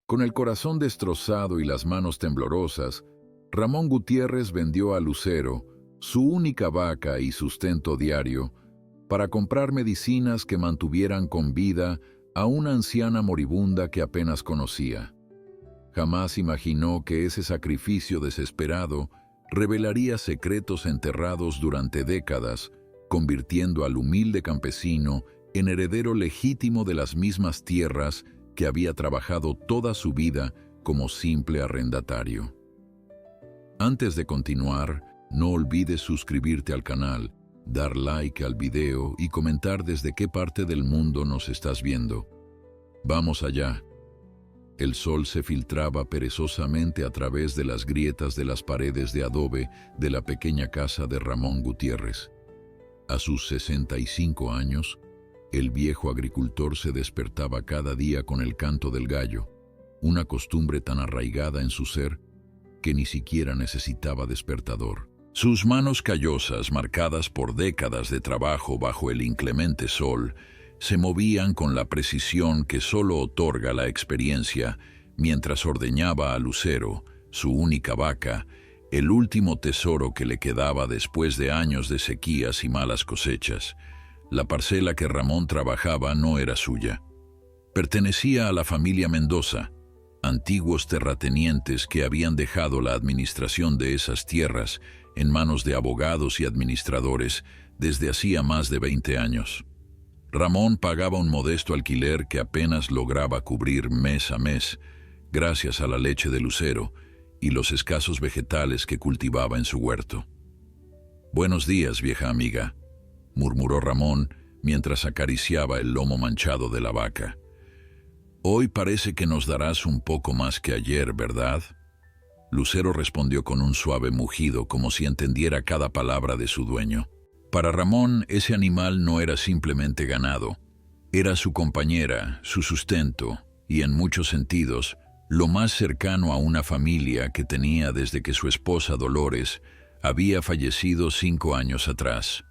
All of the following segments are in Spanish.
Con el corazón destrozado y las manos temblorosas, Ramón Gutiérrez vendió a Lucero, su única vaca y sustento diario, para comprar medicinas que mantuvieran con vida a una anciana moribunda que apenas conocía. Jamás imaginó que ese sacrificio desesperado revelaría secretos enterrados durante décadas, convirtiendo al humilde campesino en heredero legítimo de las mismas tierras que había trabajado toda su vida como simple arrendatario. Antes de continuar, no olvides suscribirte al canal, dar like al video y comentar desde qué parte del mundo nos estás viendo. Vamos allá. El sol se filtraba perezosamente a través de las grietas de las paredes de adobe de la pequeña casa de Ramón Gutiérrez. A sus 65 años, el viejo agricultor se despertaba cada día con el canto del gallo, una costumbre tan arraigada en su ser que ni siquiera necesitaba despertador. Sus manos callosas, marcadas por décadas de trabajo bajo el inclemente sol, se movían con la precisión que solo otorga la experiencia mientras ordeñaba a Lucero, su única vaca, el último tesoro que le quedaba después de años de sequías y malas cosechas. La parcela que Ramón trabajaba no era suya. Pertenecía a la familia Mendoza, antiguos terratenientes que habían dejado la administración de esas tierras en manos de abogados y administradores desde hacía más de 20 años. Ramón pagaba un modesto alquiler que apenas lograba cubrir mes a mes, gracias a la leche de Lucero y los escasos vegetales que cultivaba en su huerto. «Buenos días, vieja amiga», murmuró Ramón mientras acariciaba el lomo manchado de la vaca. «Hoy parece que nos darás un poco más que ayer, ¿verdad?». Lucero respondió con un suave mugido, como si entendiera cada palabra de su dueño. Para Ramón, ese animal no era simplemente ganado. Era su compañera, su sustento, y en muchos sentidos, lo más cercano a una familia que tenía desde que su esposa Dolores había fallecido 5 años atrás.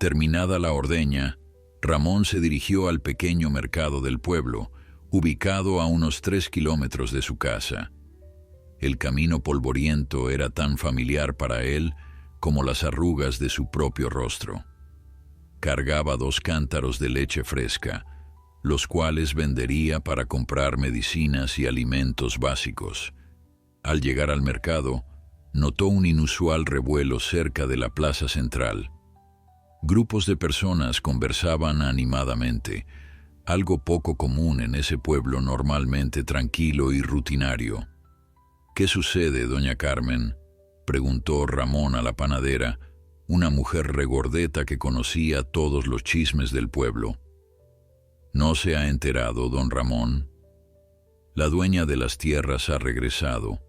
Terminada la ordeña, Ramón se dirigió al pequeño mercado del pueblo, ubicado a unos 3 kilómetros de su casa. El camino polvoriento era tan familiar para él como las arrugas de su propio rostro. Cargaba 2 cántaros de leche fresca, los cuales vendería para comprar medicinas y alimentos básicos. Al llegar al mercado, notó un inusual revuelo cerca de la plaza central. Grupos de personas conversaban animadamente, algo poco común en ese pueblo normalmente tranquilo y rutinario. «¿Qué sucede, doña Carmen?», preguntó Ramón a la panadera, una mujer regordeta que conocía todos los chismes del pueblo. «¿No se ha enterado, don Ramón? La dueña de las tierras ha regresado.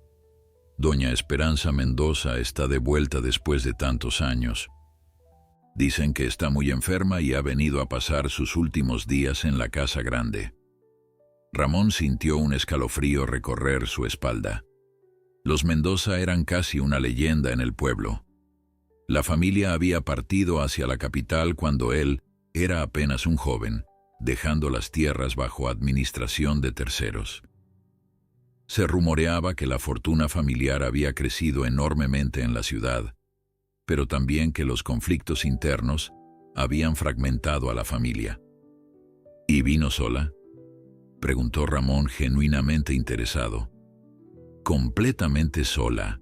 Doña Esperanza Mendoza está de vuelta después de tantos años. Dicen que está muy enferma y ha venido a pasar sus últimos días en la casa grande». Ramón sintió un escalofrío recorrer su espalda. Los Mendoza eran casi una leyenda en el pueblo. La familia había partido hacia la capital cuando él era apenas un joven, dejando las tierras bajo administración de terceros. Se rumoreaba que la fortuna familiar había crecido enormemente en la ciudad, pero también que los conflictos internos habían fragmentado a la familia. «¿Y vino sola?», preguntó Ramón genuinamente interesado. «Completamente sola»,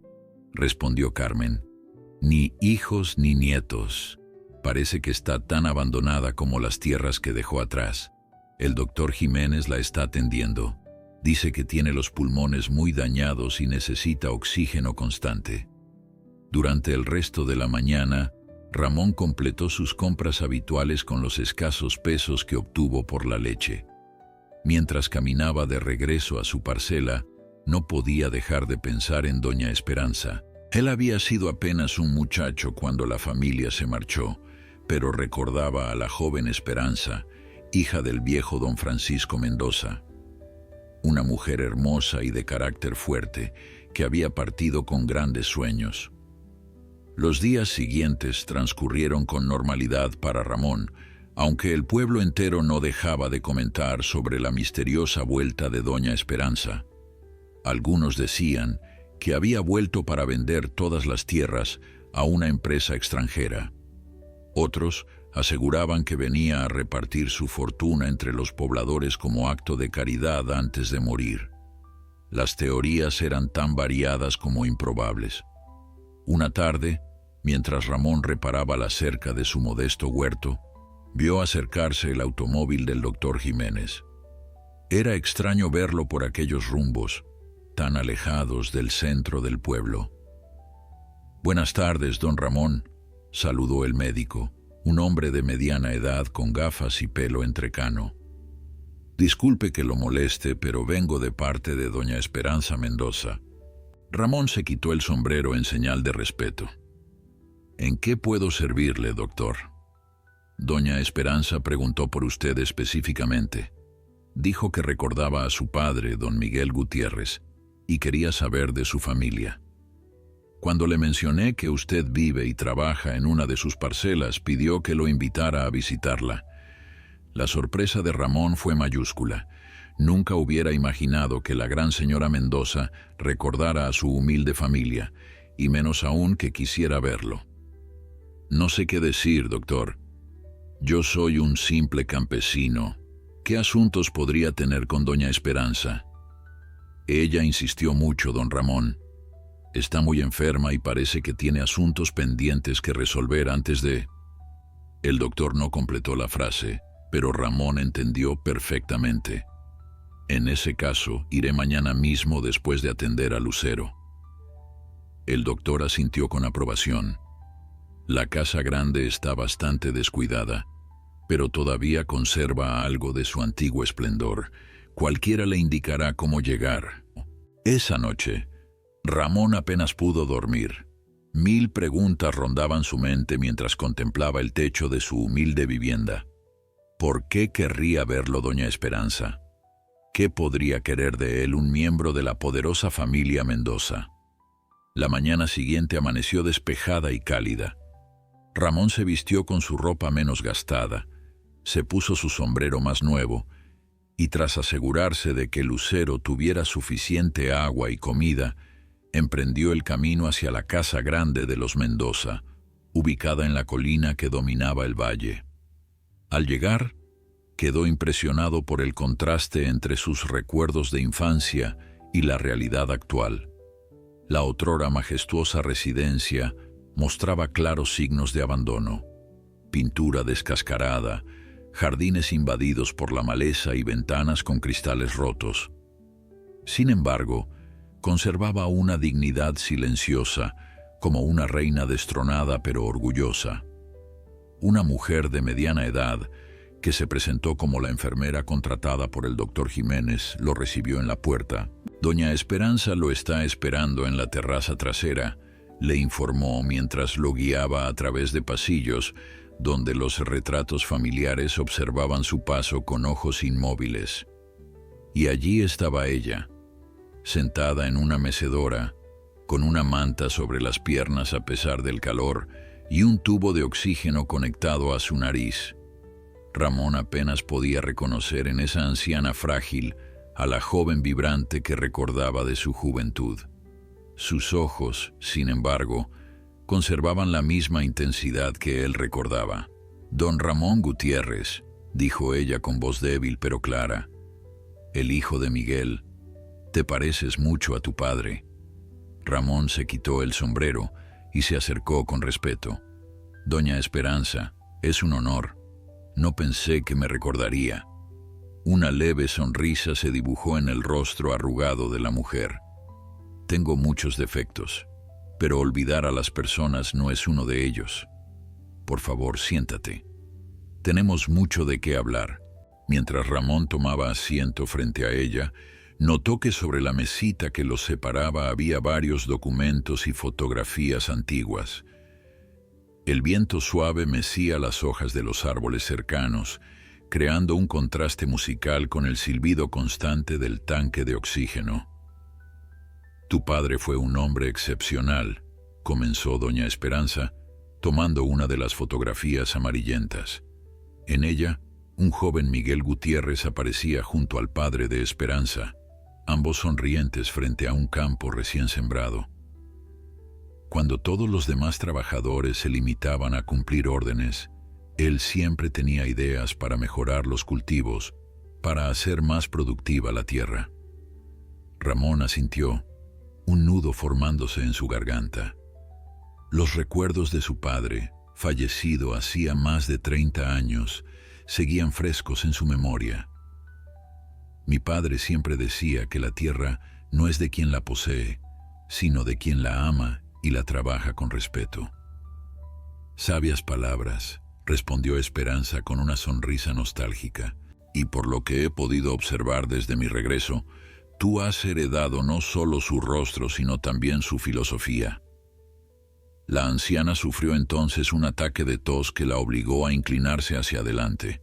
respondió Carmen. «Ni hijos ni nietos. Parece que está tan abandonada como las tierras que dejó atrás. El doctor Jiménez la está atendiendo. Dice que tiene los pulmones muy dañados y necesita oxígeno constante». Durante el resto de la mañana, Ramón completó sus compras habituales con los escasos pesos que obtuvo por la leche. Mientras caminaba de regreso a su parcela, no podía dejar de pensar en doña Esperanza. Él había sido apenas un muchacho cuando la familia se marchó, pero recordaba a la joven Esperanza, hija del viejo don Francisco Mendoza. Una mujer hermosa y de carácter fuerte, que había partido con grandes sueños. Los días siguientes transcurrieron con normalidad para Ramón, aunque el pueblo entero no dejaba de comentar sobre la misteriosa vuelta de doña Esperanza. Algunos decían que había vuelto para vender todas las tierras a una empresa extranjera. Otros aseguraban que venía a repartir su fortuna entre los pobladores como acto de caridad antes de morir. Las teorías eran tan variadas como improbables. Una tarde, mientras Ramón reparaba la cerca de su modesto huerto, vio acercarse el automóvil del doctor Jiménez. Era extraño verlo por aquellos rumbos, tan alejados del centro del pueblo. «Buenas tardes, don Ramón», saludó el médico, un hombre de mediana edad con gafas y pelo entrecano. «Disculpe que lo moleste, pero vengo de parte de doña Esperanza Mendoza». Ramón se quitó el sombrero en señal de respeto. «¿En qué puedo servirle, doctor?». «Doña Esperanza preguntó por usted específicamente. Dijo que recordaba a su padre, don Miguel Gutiérrez, y quería saber de su familia. Cuando le mencioné que usted vive y trabaja en una de sus parcelas, pidió que lo invitara a visitarla». La sorpresa de Ramón fue mayúscula. Nunca hubiera imaginado que la gran señora Mendoza recordara a su humilde familia, y menos aún que quisiera verlo. «No sé qué decir, doctor. Yo soy un simple campesino. ¿Qué asuntos podría tener con doña Esperanza?». Ella insistió mucho, don Ramón. Está muy enferma y parece que tiene asuntos pendientes que resolver antes de... El doctor no completó la frase, pero Ramón entendió perfectamente. «En ese caso, iré mañana mismo después de atender a Lucero». El doctor asintió con aprobación. La casa grande está bastante descuidada, pero todavía conserva algo de su antiguo esplendor. Cualquiera le indicará cómo llegar. Esa noche, Ramón apenas pudo dormir. 1000 preguntas rondaban su mente mientras contemplaba el techo de su humilde vivienda. ¿Por qué querría verlo doña Esperanza? ¿Qué podría querer de él un miembro de la poderosa familia Mendoza? La mañana siguiente amaneció despejada y cálida. Ramón se vistió con su ropa menos gastada, se puso su sombrero más nuevo, y tras asegurarse de que Lucero tuviera suficiente agua y comida, emprendió el camino hacia la casa grande de los Mendoza, ubicada en la colina que dominaba el valle. Al llegar, quedó impresionado por el contraste entre sus recuerdos de infancia y la realidad actual. La otrora majestuosa residencia mostraba claros signos de abandono: pintura descascarada, jardines invadidos por la maleza y ventanas con cristales rotos. Sin embargo, conservaba una dignidad silenciosa, como una reina destronada pero orgullosa. Una mujer de mediana edad, que se presentó como la enfermera contratada por el doctor Jiménez, lo recibió en la puerta. «Doña Esperanza lo está esperando en la terraza trasera», le informó mientras lo guiaba a través de pasillos donde los retratos familiares observaban su paso con ojos inmóviles. Y allí estaba ella, sentada en una mecedora, con una manta sobre las piernas a pesar del calor y un tubo de oxígeno conectado a su nariz. Ramón apenas podía reconocer en esa anciana frágil a la joven vibrante que recordaba de su juventud. Sus ojos, sin embargo, conservaban la misma intensidad que él recordaba. «Don Ramón Gutiérrez», dijo ella con voz débil pero clara, «el hijo de Miguel, te pareces mucho a tu padre». Ramón se quitó el sombrero y se acercó con respeto. «Doña Esperanza, es un honor. No pensé que me recordaría». Una leve sonrisa se dibujó en el rostro arrugado de la mujer. «Tengo muchos defectos, pero olvidar a las personas no es uno de ellos. Por favor, siéntate. Tenemos mucho de qué hablar». Mientras Ramón tomaba asiento frente a ella, notó que sobre la mesita que los separaba había varios documentos y fotografías antiguas. El viento suave mecía las hojas de los árboles cercanos, creando un contraste musical con el silbido constante del tanque de oxígeno. «Tu padre fue un hombre excepcional», comenzó doña Esperanza, tomando una de las fotografías amarillentas. En ella, un joven Miguel Gutiérrez aparecía junto al padre de Esperanza, ambos sonrientes frente a un campo recién sembrado. Cuando todos los demás trabajadores se limitaban a cumplir órdenes, él siempre tenía ideas para mejorar los cultivos, para hacer más productiva la tierra. Ramón asintió, un nudo formándose en su garganta. Los recuerdos de su padre, fallecido hacía más de 30 años, seguían frescos en su memoria. Mi padre siempre decía que la tierra no es de quien la posee, sino de quien la ama y la trabaja con respeto. Sabias palabras, respondió Esperanza con una sonrisa nostálgica, y por lo que he podido observar desde mi regreso, tú has heredado no solo su rostro, sino también su filosofía. La anciana sufrió entonces un ataque de tos que la obligó a inclinarse hacia adelante.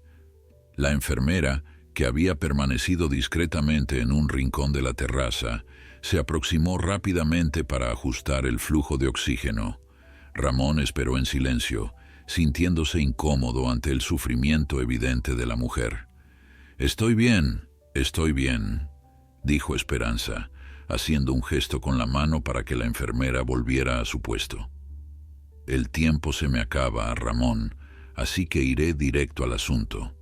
La enfermera, que había permanecido discretamente en un rincón de la terraza, se aproximó rápidamente para ajustar el flujo de oxígeno. Ramón esperó en silencio, sintiéndose incómodo ante el sufrimiento evidente de la mujer. Estoy bien, dijo Esperanza, haciendo un gesto con la mano para que la enfermera volviera a su puesto. El tiempo se me acaba, Ramón, así que iré directo al asunto.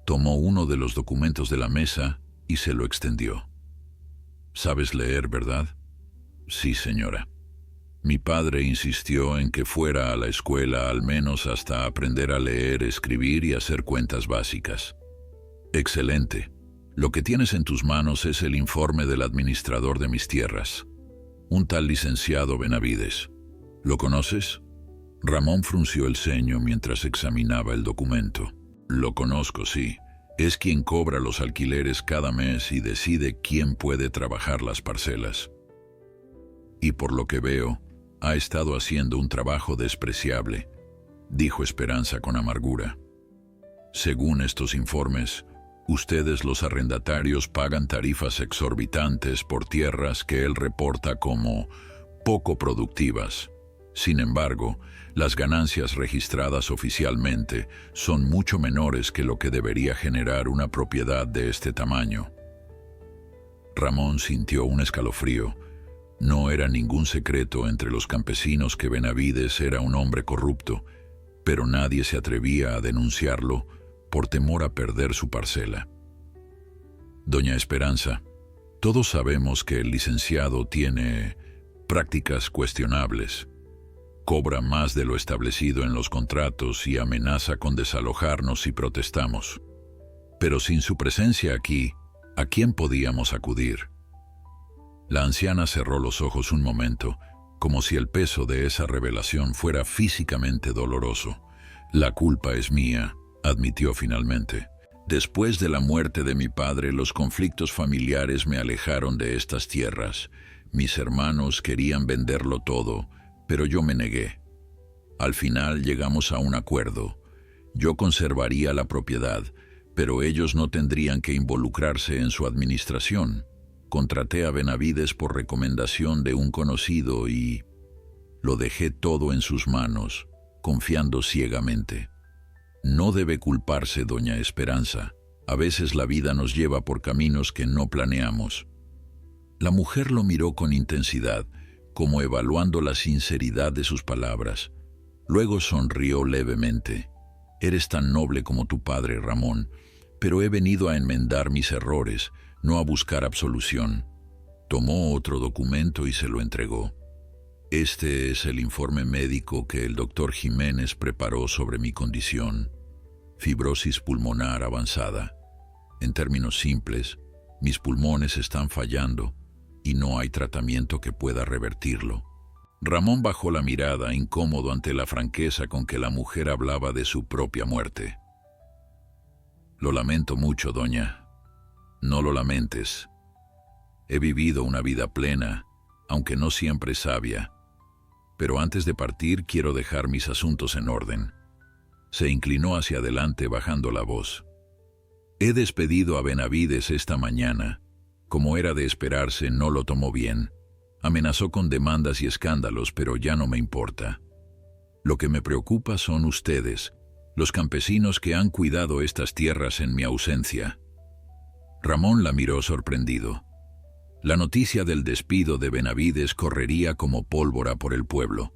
Tomó uno de los documentos de la mesa y se lo extendió. ¿Sabes leer, verdad? Sí, señora. Mi padre insistió en que fuera a la escuela al menos hasta aprender a leer, escribir y hacer cuentas básicas. Excelente. Lo que tienes en tus manos es el informe del administrador de mis tierras, un tal licenciado Benavides. ¿Lo conoces? Ramón frunció el ceño mientras examinaba el documento. Lo conozco, sí. Es quien cobra los alquileres cada mes y decide quién puede trabajar las parcelas. Y por lo que veo, ha estado haciendo un trabajo despreciable, dijo Esperanza con amargura. Según estos informes, ustedes los arrendatarios pagan tarifas exorbitantes por tierras que él reporta como poco productivas. Sin embargo, las ganancias registradas oficialmente son mucho menores que lo que debería generar una propiedad de este tamaño. Ramón sintió un escalofrío. No era ningún secreto entre los campesinos que Benavides era un hombre corrupto, pero nadie se atrevía a denunciarlo por temor a perder su parcela. Doña Esperanza, todos sabemos que el licenciado tiene prácticas cuestionables. Cobra más de lo establecido en los contratos y amenaza con desalojarnos si protestamos. Pero sin su presencia aquí, ¿a quién podíamos acudir? La anciana cerró los ojos un momento, como si el peso de esa revelación fuera físicamente doloroso. La culpa es mía, admitió finalmente. Después de la muerte de mi padre, los conflictos familiares me alejaron de estas tierras. Mis hermanos querían venderlo todo, pero yo me negué. Al final llegamos a un acuerdo. Yo conservaría la propiedad, pero ellos no tendrían que involucrarse en su administración. Contraté a Benavides por recomendación de un conocido y lo dejé todo en sus manos, confiando ciegamente. No debe culparse, doña Esperanza. A veces la vida nos lleva por caminos que no planeamos. La mujer lo miró con intensidad, como evaluando la sinceridad de sus palabras. Luego sonrió levemente. Eres tan noble como tu padre, Ramón, pero he venido a enmendar mis errores, no a buscar absolución. Tomó otro documento y se lo entregó. Este es el informe médico que el doctor Jiménez preparó sobre mi condición. Fibrosis pulmonar avanzada. En términos simples, mis pulmones están fallando y no hay tratamiento que pueda revertirlo. Ramón bajó la mirada, incómodo ante la franqueza con que la mujer hablaba de su propia muerte. Lo lamento mucho, doña. No lo lamentes. He vivido una vida plena, aunque no siempre sabia. Pero antes de partir quiero dejar mis asuntos en orden. Se inclinó hacia adelante bajando la voz. He despedido a Benavides esta mañana. Como era de esperarse, no lo tomó bien. Amenazó con demandas y escándalos, pero ya no me importa. Lo que me preocupa son ustedes. los campesinos que han cuidado estas tierras en mi ausencia. Ramón la miró sorprendido. La noticia del despido de Benavides correría como pólvora por el pueblo.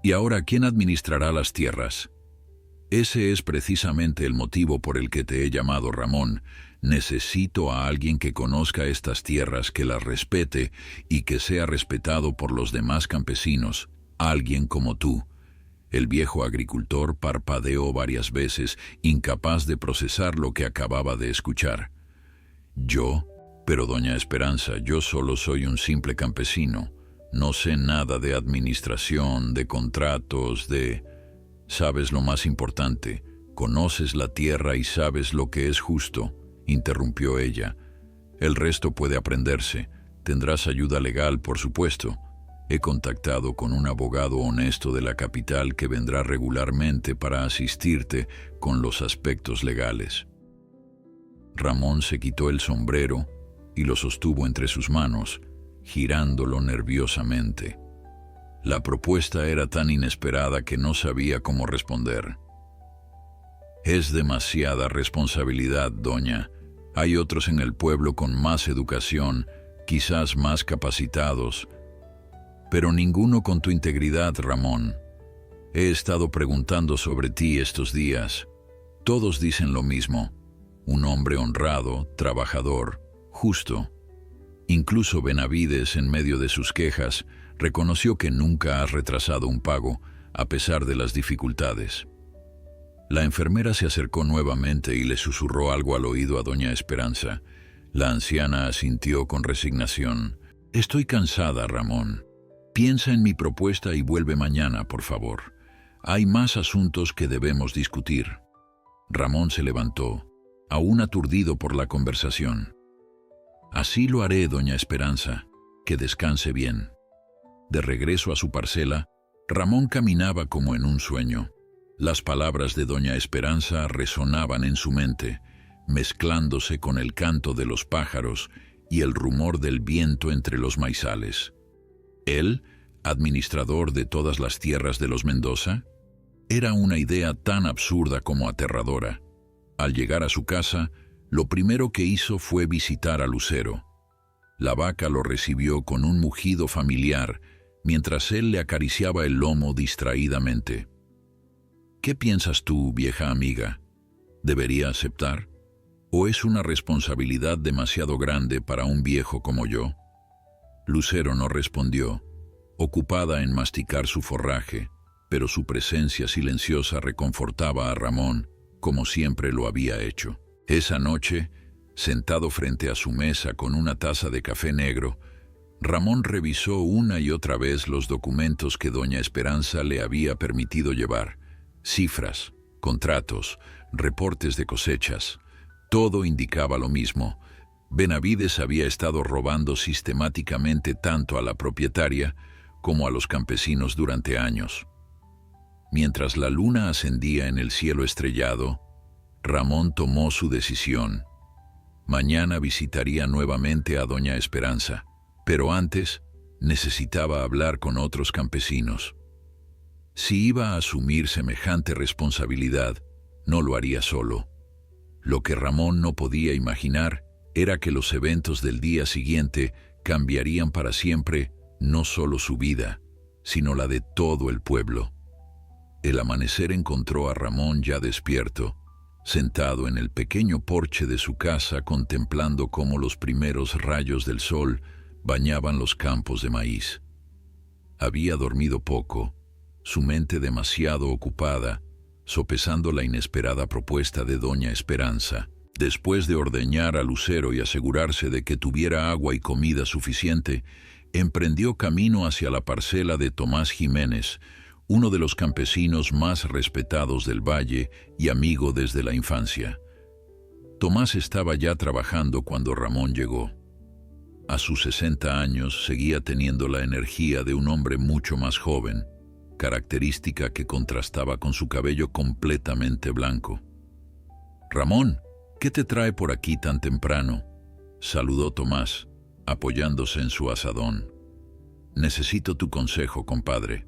¿Y ahora quién administrará las tierras? Ese es precisamente el motivo por el que te he llamado, Ramón. Necesito a alguien que conozca estas tierras, que las respete y que sea respetado por los demás campesinos. Alguien como tú. El viejo agricultor parpadeó varias veces, incapaz de procesar lo que acababa de escuchar. Yo, pero doña Esperanza, yo solo soy un simple campesino. No sé nada de administración, de contratos, de... Sabes lo más importante, conoces la tierra y sabes lo que es justo, interrumpió ella. El resto puede aprenderse. Tendrás ayuda legal, por supuesto. He contactado con un abogado honesto de la capital que vendrá regularmente para asistirte con los aspectos legales. Ramón se quitó el sombrero y lo sostuvo entre sus manos, girándolo nerviosamente. La propuesta era tan inesperada que no sabía cómo responder. Es demasiada responsabilidad, doña. Hay otros en el pueblo con más educación, quizás más capacitados, pero ninguno con tu integridad, Ramón. He estado preguntando sobre ti estos días. Todos dicen lo mismo. Un hombre honrado, trabajador, justo. Incluso Benavides, en medio de sus quejas, reconoció que nunca has retrasado un pago, a pesar de las dificultades. La enfermera se acercó nuevamente y le susurró algo al oído a doña Esperanza. La anciana asintió con resignación. Estoy cansada, Ramón. Piensa en mi propuesta y vuelve mañana, por favor. Hay más asuntos que debemos discutir. Ramón se levantó, aún aturdido por la conversación. Así lo haré, doña Esperanza. Que descanse bien. De regreso a su parcela, Ramón caminaba como en un sueño. Las palabras de doña Esperanza resonaban en su mente, mezclándose con el canto de los pájaros y el rumor del viento entre los maizales. Él, administrador de todas las tierras de los Mendoza, era una idea tan absurda como aterradora. Al llegar a su casa, lo primero que hizo fue visitar a Lucero. La vaca lo recibió con un mugido familiar, mientras él le acariciaba el lomo distraídamente. ¿Qué piensas tú, vieja amiga? ¿Debería aceptar? ¿O es una responsabilidad demasiado grande para un viejo como yo? Lucero no respondió, ocupada en masticar su forraje, pero su presencia silenciosa reconfortaba a Ramón, como siempre lo había hecho. Esa noche, sentado frente a su mesa con una taza de café negro, Ramón revisó una y otra vez los documentos que doña Esperanza le había permitido llevar. Cifras, contratos, reportes de cosechas. Todo indicaba lo mismo. Benavides había estado robando sistemáticamente tanto a la propietaria como a los campesinos durante años. Mientras la luna ascendía en el cielo estrellado, Ramón tomó su decisión. Mañana visitaría nuevamente a doña Esperanza, pero antes necesitaba hablar con otros campesinos. Si iba a asumir semejante responsabilidad, no lo haría solo. Lo que Ramón no podía imaginar era que los eventos del día siguiente cambiarían para siempre no solo su vida, sino la de todo el pueblo. El amanecer encontró a Ramón ya despierto, sentado en el pequeño porche de su casa contemplando cómo los primeros rayos del sol bañaban los campos de maíz. Había dormido poco, su mente demasiado ocupada, sopesando la inesperada propuesta de doña Esperanza. Después de ordeñar a Lucero y asegurarse de que tuviera agua y comida suficiente, emprendió camino hacia la parcela de Tomás Jiménez, uno de los campesinos más respetados del valle y amigo desde la infancia. Tomás estaba ya trabajando cuando Ramón llegó. A sus 60 años seguía teniendo la energía de un hombre mucho más joven, característica que contrastaba con su cabello completamente blanco. «Ramón, ¿qué te trae por aquí tan temprano?», saludó Tomás, apoyándose en su azadón. «Necesito tu consejo, compadre».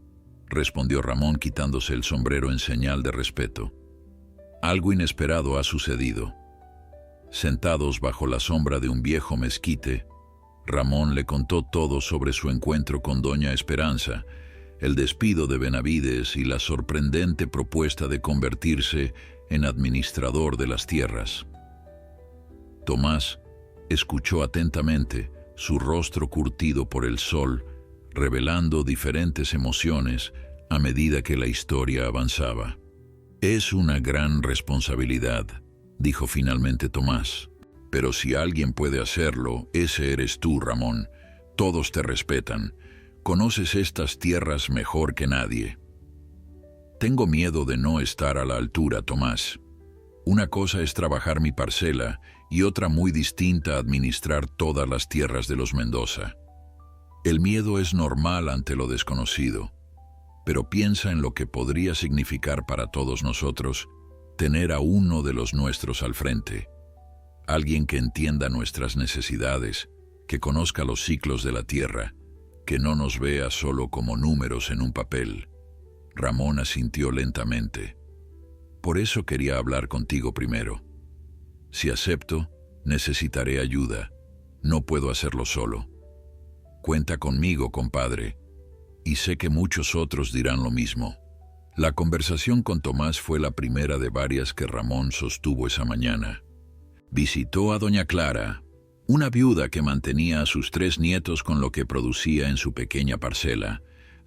respondió Ramón quitándose el sombrero en señal de respeto. Algo inesperado ha sucedido. Sentados bajo la sombra de un viejo mezquite, Ramón le contó todo sobre su encuentro con doña Esperanza, el despido de Benavides y la sorprendente propuesta de convertirse en administrador de las tierras. Tomás escuchó atentamente, su rostro curtido por el sol, revelando diferentes emociones a medida que la historia avanzaba. «Es una gran responsabilidad», dijo finalmente Tomás. «Pero si alguien puede hacerlo, ese eres tú, Ramón. Todos te respetan. Conoces estas tierras mejor que nadie». «Tengo miedo de no estar a la altura, Tomás. Una cosa es trabajar mi parcela y otra muy distinta administrar todas las tierras de los Mendoza. El miedo es normal ante lo desconocido, pero piensa en lo que podría significar para todos nosotros tener a uno de los nuestros al frente. Alguien que entienda nuestras necesidades, que conozca los ciclos de la tierra, que no nos vea solo como números en un papel». Ramón asintió lentamente. «Por eso quería hablar contigo primero. Si acepto, necesitaré ayuda. No puedo hacerlo solo. Cuenta conmigo, compadre, y sé que muchos otros dirán lo mismo». La conversación con Tomás fue la primera de varias que Ramón sostuvo esa mañana. Visitó a doña Clara, una viuda que mantenía a sus 3 nietos con lo que producía en su pequeña parcela,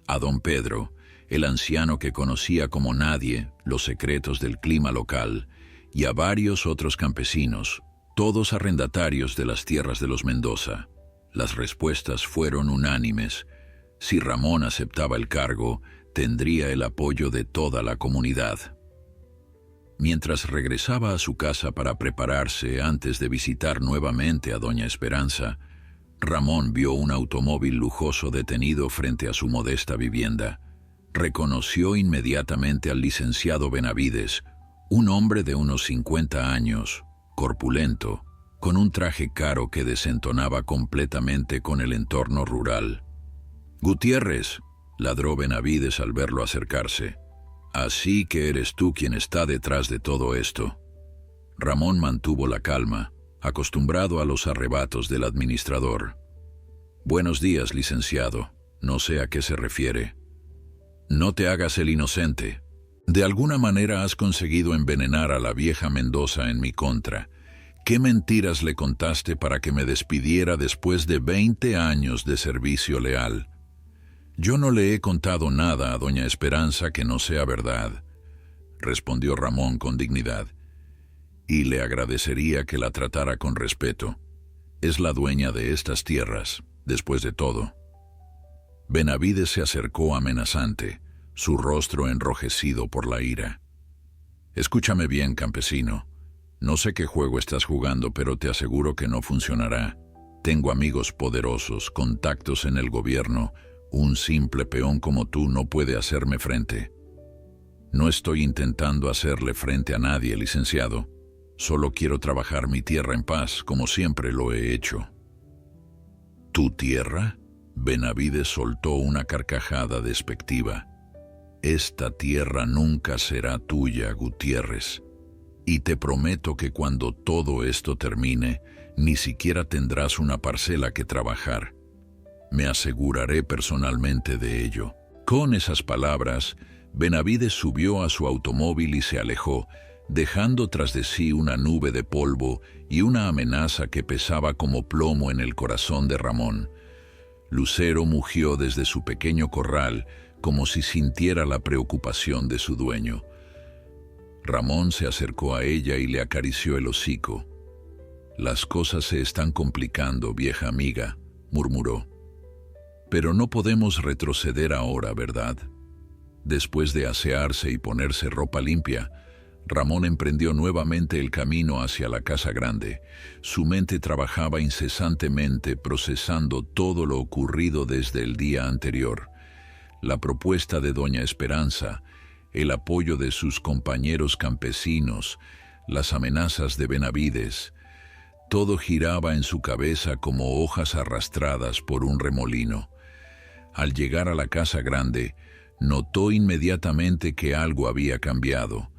a don Pedro, el anciano que conocía como nadie los secretos del clima local, y a varios otros campesinos, todos arrendatarios de las tierras de los Mendoza. Las respuestas fueron unánimes. Si Ramón aceptaba el cargo, tendría el apoyo de toda la comunidad. Mientras regresaba a su casa para prepararse antes de visitar nuevamente a doña Esperanza, Ramón vio un automóvil lujoso detenido frente a su modesta vivienda. Reconoció inmediatamente al licenciado Benavides, un hombre de unos 50 años, corpulento, con un traje caro que desentonaba completamente con el entorno rural. «Gutiérrez», ladró Benavides al verlo acercarse. «Así que eres tú quien está detrás de todo esto». Ramón mantuvo la calma, acostumbrado a los arrebatos del administrador. «Buenos días, licenciado. No sé a qué se refiere». «No te hagas el inocente. De alguna manera has conseguido envenenar a la vieja Mendoza en mi contra. ¿Qué mentiras le contaste para que me despidiera después de 20 años de servicio leal?» «Yo no le he contado nada a doña Esperanza que no sea verdad», respondió Ramón con dignidad. «Y le agradecería que la tratara con respeto. Es la dueña de estas tierras, después de todo». Benavides se acercó amenazante, su rostro enrojecido por la ira. «Escúchame bien, campesino. No sé qué juego estás jugando, pero te aseguro que no funcionará. Tengo amigos poderosos, contactos en el gobierno. Un simple peón como tú no puede hacerme frente». «No estoy intentando hacerle frente a nadie, licenciado. Solo quiero trabajar mi tierra en paz, como siempre lo he hecho». «¿Tu tierra?», Benavides soltó una carcajada despectiva. «Esta tierra nunca será tuya, Gutiérrez. Y te prometo que cuando todo esto termine, ni siquiera tendrás una parcela que trabajar. Me aseguraré personalmente de ello». Con esas palabras, Benavides subió a su automóvil y se alejó, dejando tras de sí una nube de polvo y una amenaza que pesaba como plomo en el corazón de Ramón. Lucero mugió desde su pequeño corral, como si sintiera la preocupación de su dueño. Ramón se acercó a ella y le acarició el hocico. «Las cosas se están complicando, vieja amiga», murmuró. «Pero no podemos retroceder ahora, ¿verdad?». Después de asearse y ponerse ropa limpia, Ramón emprendió nuevamente el camino hacia la casa grande. Su mente trabajaba incesantemente procesando todo lo ocurrido desde el día anterior. La propuesta de doña Esperanza, el apoyo de sus compañeros campesinos, las amenazas de Benavides. Todo giraba en su cabeza como hojas arrastradas por un remolino. Al llegar a la casa grande, Notó inmediatamente que algo había cambiado.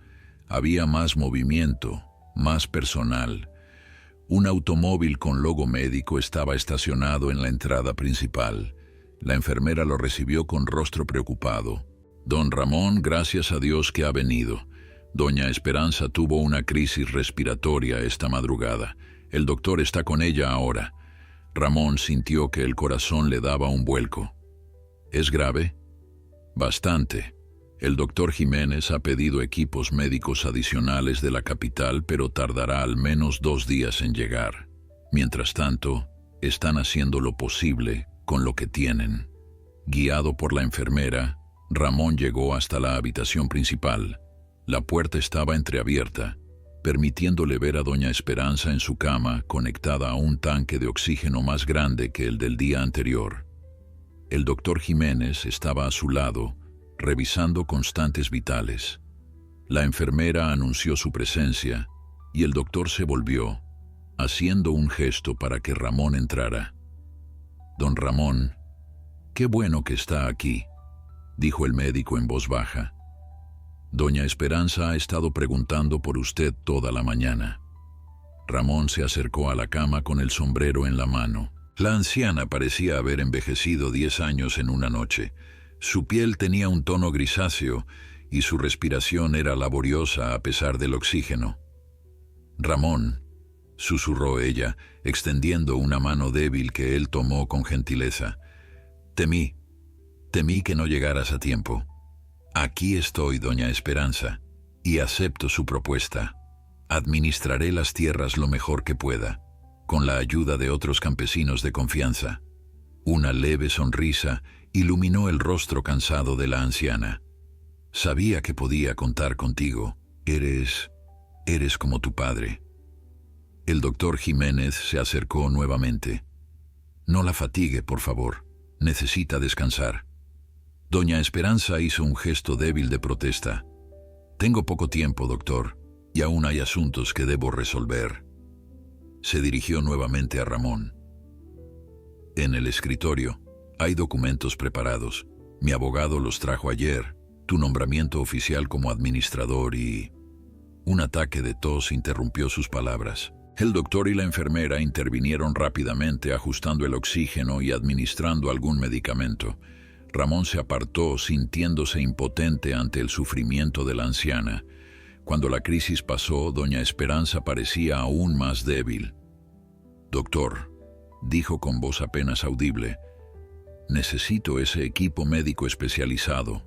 Había más movimiento, más personal. Un automóvil con logo médico estaba estacionado en la entrada principal. La enfermera lo recibió con rostro preocupado. «Don Ramón, gracias a Dios que ha venido. Doña Esperanza tuvo una crisis respiratoria esta madrugada. El doctor está con ella ahora». Ramón sintió que el corazón le daba un vuelco. «¿Es grave?» «Bastante. El doctor Jiménez ha pedido equipos médicos adicionales de la capital, pero tardará al menos 2 días en llegar. Mientras tanto, están haciendo lo posible con lo que tienen». Guiado por la enfermera, Ramón llegó hasta la habitación principal. La puerta estaba entreabierta, permitiéndole ver a doña Esperanza en su cama, conectada a un tanque de oxígeno más grande que el del día anterior. El doctor Jiménez estaba a su lado, revisando constantes vitales. La enfermera anunció su presencia y el doctor se volvió, haciendo un gesto para que Ramón entrara. «Don Ramón, qué bueno que está aquí», dijo el médico en voz baja. «Doña Esperanza ha estado preguntando por usted toda la mañana». Ramón se acercó a la cama con el sombrero en la mano. La anciana parecía haber envejecido 10 años en una noche. Su piel tenía un tono grisáceo y su respiración era laboriosa a pesar del oxígeno. «Ramón», susurró ella, extendiendo una mano débil que él tomó con gentileza. Temí que no llegaras a tiempo. Aquí estoy, doña Esperanza, y acepto su propuesta. Administraré las tierras lo mejor que pueda, con la ayuda de otros campesinos de confianza». Una leve sonrisa iluminó el rostro cansado de la anciana. «Sabía que podía contar contigo. Eres como tu padre». El doctor Jiménez se acercó nuevamente. «No la fatigue, por favor. Necesita descansar». Doña Esperanza hizo un gesto débil de protesta. «Tengo poco tiempo, doctor, y aún hay asuntos que debo resolver». Se dirigió nuevamente a Ramón. «En el escritorio hay documentos preparados. Mi abogado los trajo ayer. Tu nombramiento oficial como administrador y...» Un ataque de tos interrumpió sus palabras. El doctor y la enfermera intervinieron rápidamente, ajustando el oxígeno y administrando algún medicamento. Ramón se apartó, sintiéndose impotente ante el sufrimiento de la anciana. Cuando la crisis pasó, doña Esperanza parecía aún más débil. «Doctor», dijo con voz apenas audible, «necesito ese equipo médico especializado.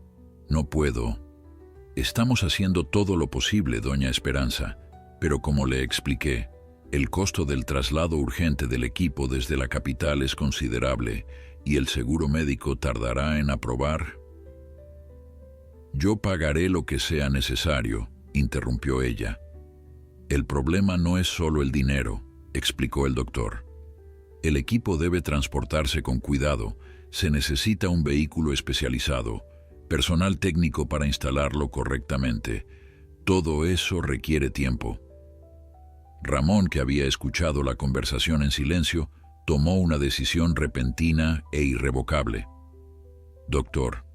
No puedo». «Estamos haciendo todo lo posible, doña Esperanza, pero como le expliqué, el costo del traslado urgente del equipo desde la capital es considerable y el seguro médico tardará en aprobar». «Yo pagaré lo que sea necesario», interrumpió ella. «El problema no es solo el dinero», explicó el doctor. «El equipo debe transportarse con cuidado. Se necesita un vehículo especializado, personal técnico para instalarlo correctamente. Todo eso requiere tiempo». Ramón, que había escuchado la conversación en silencio, tomó una decisión repentina e irrevocable. «Doctor,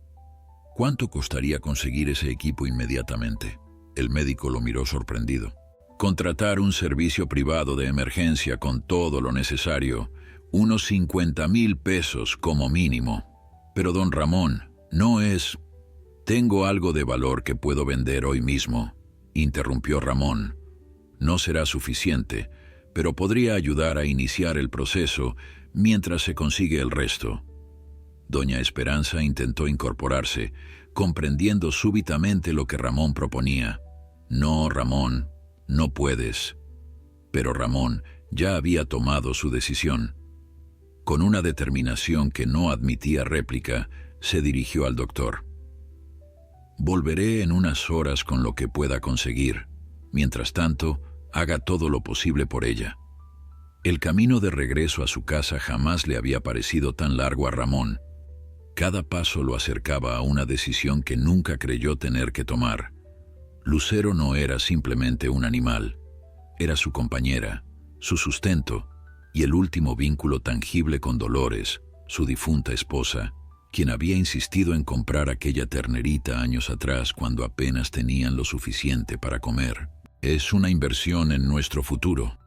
¿cuánto costaría conseguir ese equipo inmediatamente?». El médico lo miró sorprendido. «Contratar un servicio privado de emergencia con todo lo necesario, unos 50,000 pesos como mínimo». «Pero don Ramón, no es...». «Tengo algo de valor que puedo vender hoy mismo», interrumpió Ramón. «No será suficiente, pero podría ayudar a iniciar el proceso mientras se consigue el resto». Doña Esperanza intentó incorporarse, comprendiendo súbitamente lo que Ramón proponía. «No, Ramón, no puedes». Pero Ramón ya había tomado su decisión. Con una determinación que no admitía réplica, se dirigió al doctor. «Volveré en unas horas con lo que pueda conseguir. Mientras tanto, haga todo lo posible por ella». El camino de regreso a su casa jamás le había parecido tan largo a Ramón. Cada paso lo acercaba a una decisión que nunca creyó tener que tomar. Lucero no era simplemente un animal. Era su compañera, su sustento y el último vínculo tangible con Dolores, su difunta esposa, quien había insistido en comprar aquella ternerita años atrás cuando apenas tenían lo suficiente para comer. Es una inversión en nuestro futuro,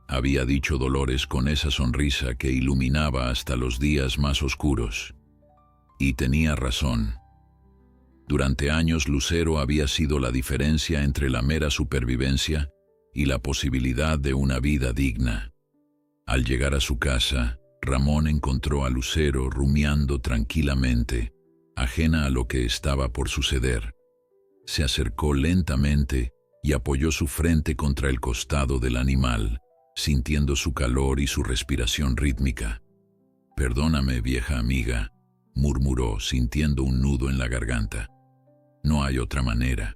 había dicho Dolores con esa sonrisa que iluminaba hasta los días más oscuros. Y tenía razón. Durante años Lucero había sido la diferencia entre la mera supervivencia y la posibilidad de una vida digna. Al llegar a su casa, Ramón encontró a Lucero rumiando tranquilamente, ajena a lo que estaba por suceder. Se acercó lentamente y apoyó su frente contra el costado del animal, sintiendo su calor y su respiración rítmica. «Perdóname, vieja amiga», murmuró, sintiendo un nudo en la garganta. «No hay otra manera».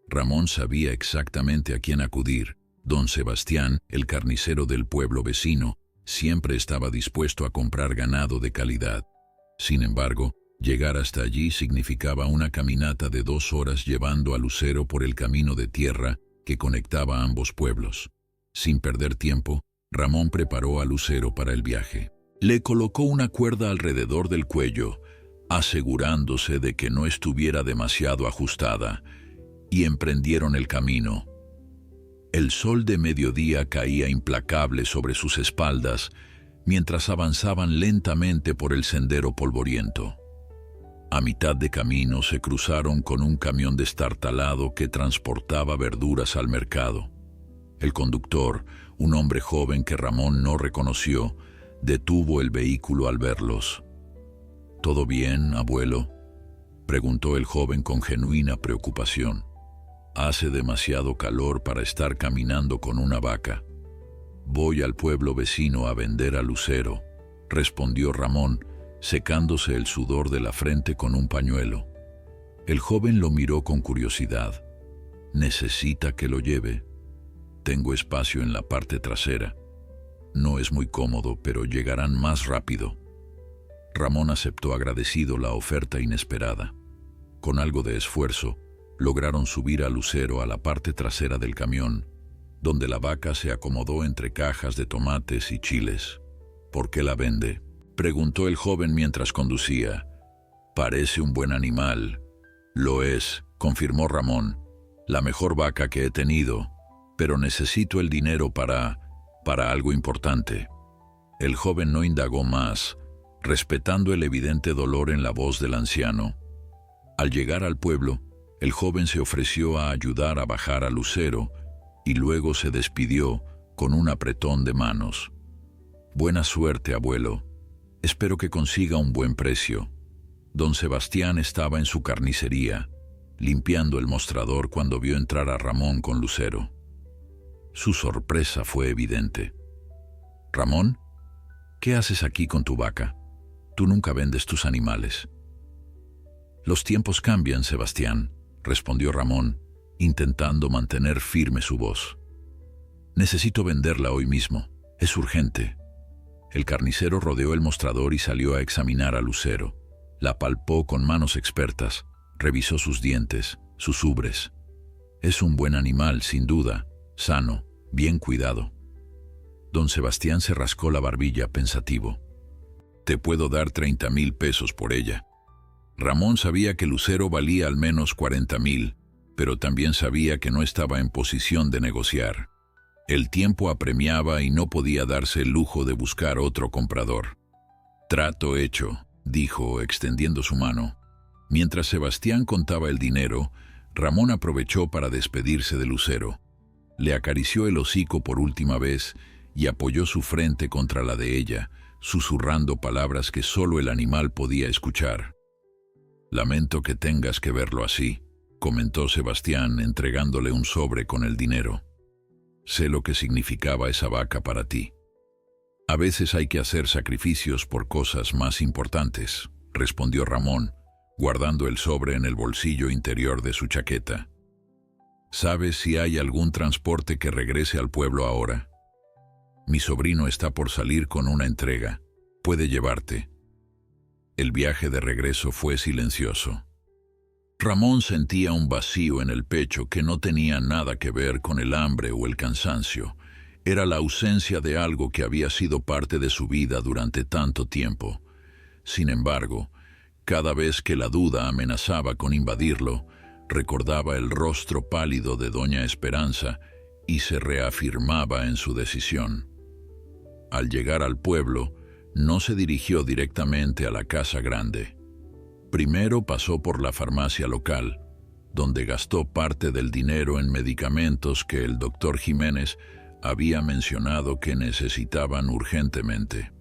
Ramón sabía exactamente a quién acudir. Don Sebastián, el carnicero del pueblo vecino, siempre estaba dispuesto a comprar ganado de calidad. Sin embargo, llegar hasta allí significaba una caminata de 2 horas llevando a Lucero por el camino de tierra que conectaba ambos pueblos. Sin perder tiempo, Ramón preparó a Lucero para el viaje. Le colocó una cuerda alrededor del cuello, asegurándose de que no estuviera demasiado ajustada, y emprendieron el camino. El sol de mediodía caía implacable sobre sus espaldas mientras avanzaban lentamente por el sendero polvoriento. A mitad de camino se cruzaron con un camión destartalado que transportaba verduras al mercado. El conductor, un hombre joven que Ramón no reconoció, detuvo el vehículo al verlos. «¿Todo bien, abuelo?», preguntó el joven con genuina preocupación. «Hace demasiado calor para estar caminando con una vaca». «Voy al pueblo vecino a vender a Lucero», respondió Ramón, secándose el sudor de la frente con un pañuelo. El joven lo miró con curiosidad. «¿Necesita que lo lleve?» «Tengo espacio en la parte trasera. No es muy cómodo, pero llegarán más rápido». Ramón aceptó agradecido la oferta inesperada. Con algo de esfuerzo, lograron subir a Lucero a la parte trasera del camión, donde la vaca se acomodó entre cajas de tomates y chiles. «¿Por qué la vende?», preguntó el joven mientras conducía. «Parece un buen animal». «Lo es», confirmó Ramón. «La mejor vaca que he tenido, pero necesito el dinero para algo importante». El joven no indagó más, respetando el evidente dolor en la voz del anciano. Al llegar al pueblo, el joven se ofreció a ayudar a bajar a Lucero y luego se despidió con un apretón de manos. «Buena suerte, abuelo. Espero que consiga un buen precio». Don Sebastián estaba en su carnicería, limpiando el mostrador cuando vio entrar a Ramón con Lucero. Su sorpresa fue evidente. «Ramón, ¿qué haces aquí con tu vaca? Tú nunca vendes tus animales». «Los tiempos cambian, Sebastián», respondió Ramón, intentando mantener firme su voz. «Necesito venderla hoy mismo. Es urgente». El carnicero rodeó el mostrador y salió a examinar a Lucero. La palpó con manos expertas, revisó sus dientes, sus ubres. «Es un buen animal, sin duda, sano, bien cuidado». Don Sebastián se rascó la barbilla pensativo. «Te puedo dar 30,000 pesos por ella». Ramón sabía que Lucero valía al menos 40,000, pero también sabía que no estaba en posición de negociar. El tiempo apremiaba y no podía darse el lujo de buscar otro comprador. «Trato hecho», dijo, extendiendo su mano. Mientras Sebastián contaba el dinero, Ramón aprovechó para despedirse de Lucero. Le acarició el hocico por última vez y apoyó su frente contra la de ella, susurrando palabras que solo el animal podía escuchar. «Lamento que tengas que verlo así», comentó Sebastián, entregándole un sobre con el dinero. «Sé lo que significaba esa vaca para ti. A veces hay que hacer sacrificios por cosas más importantes», respondió Ramón, guardando el sobre en el bolsillo interior de su chaqueta. «¿Sabes si hay algún transporte que regrese al pueblo ahora? Mi sobrino está por salir con una entrega. Puede llevarte». El viaje de regreso fue silencioso. Ramón sentía un vacío en el pecho que no tenía nada que ver con el hambre o el cansancio. Era la ausencia de algo que había sido parte de su vida durante tanto tiempo. Sin embargo, Cada vez que la duda amenazaba con invadirlo, recordaba el rostro pálido de doña Esperanza y se reafirmaba en su decisión. Al llegar al pueblo, no se dirigió directamente a la casa grande. Primero pasó por la farmacia local, donde gastó parte del dinero en medicamentos que el doctor Jiménez había mencionado que necesitaban urgentemente.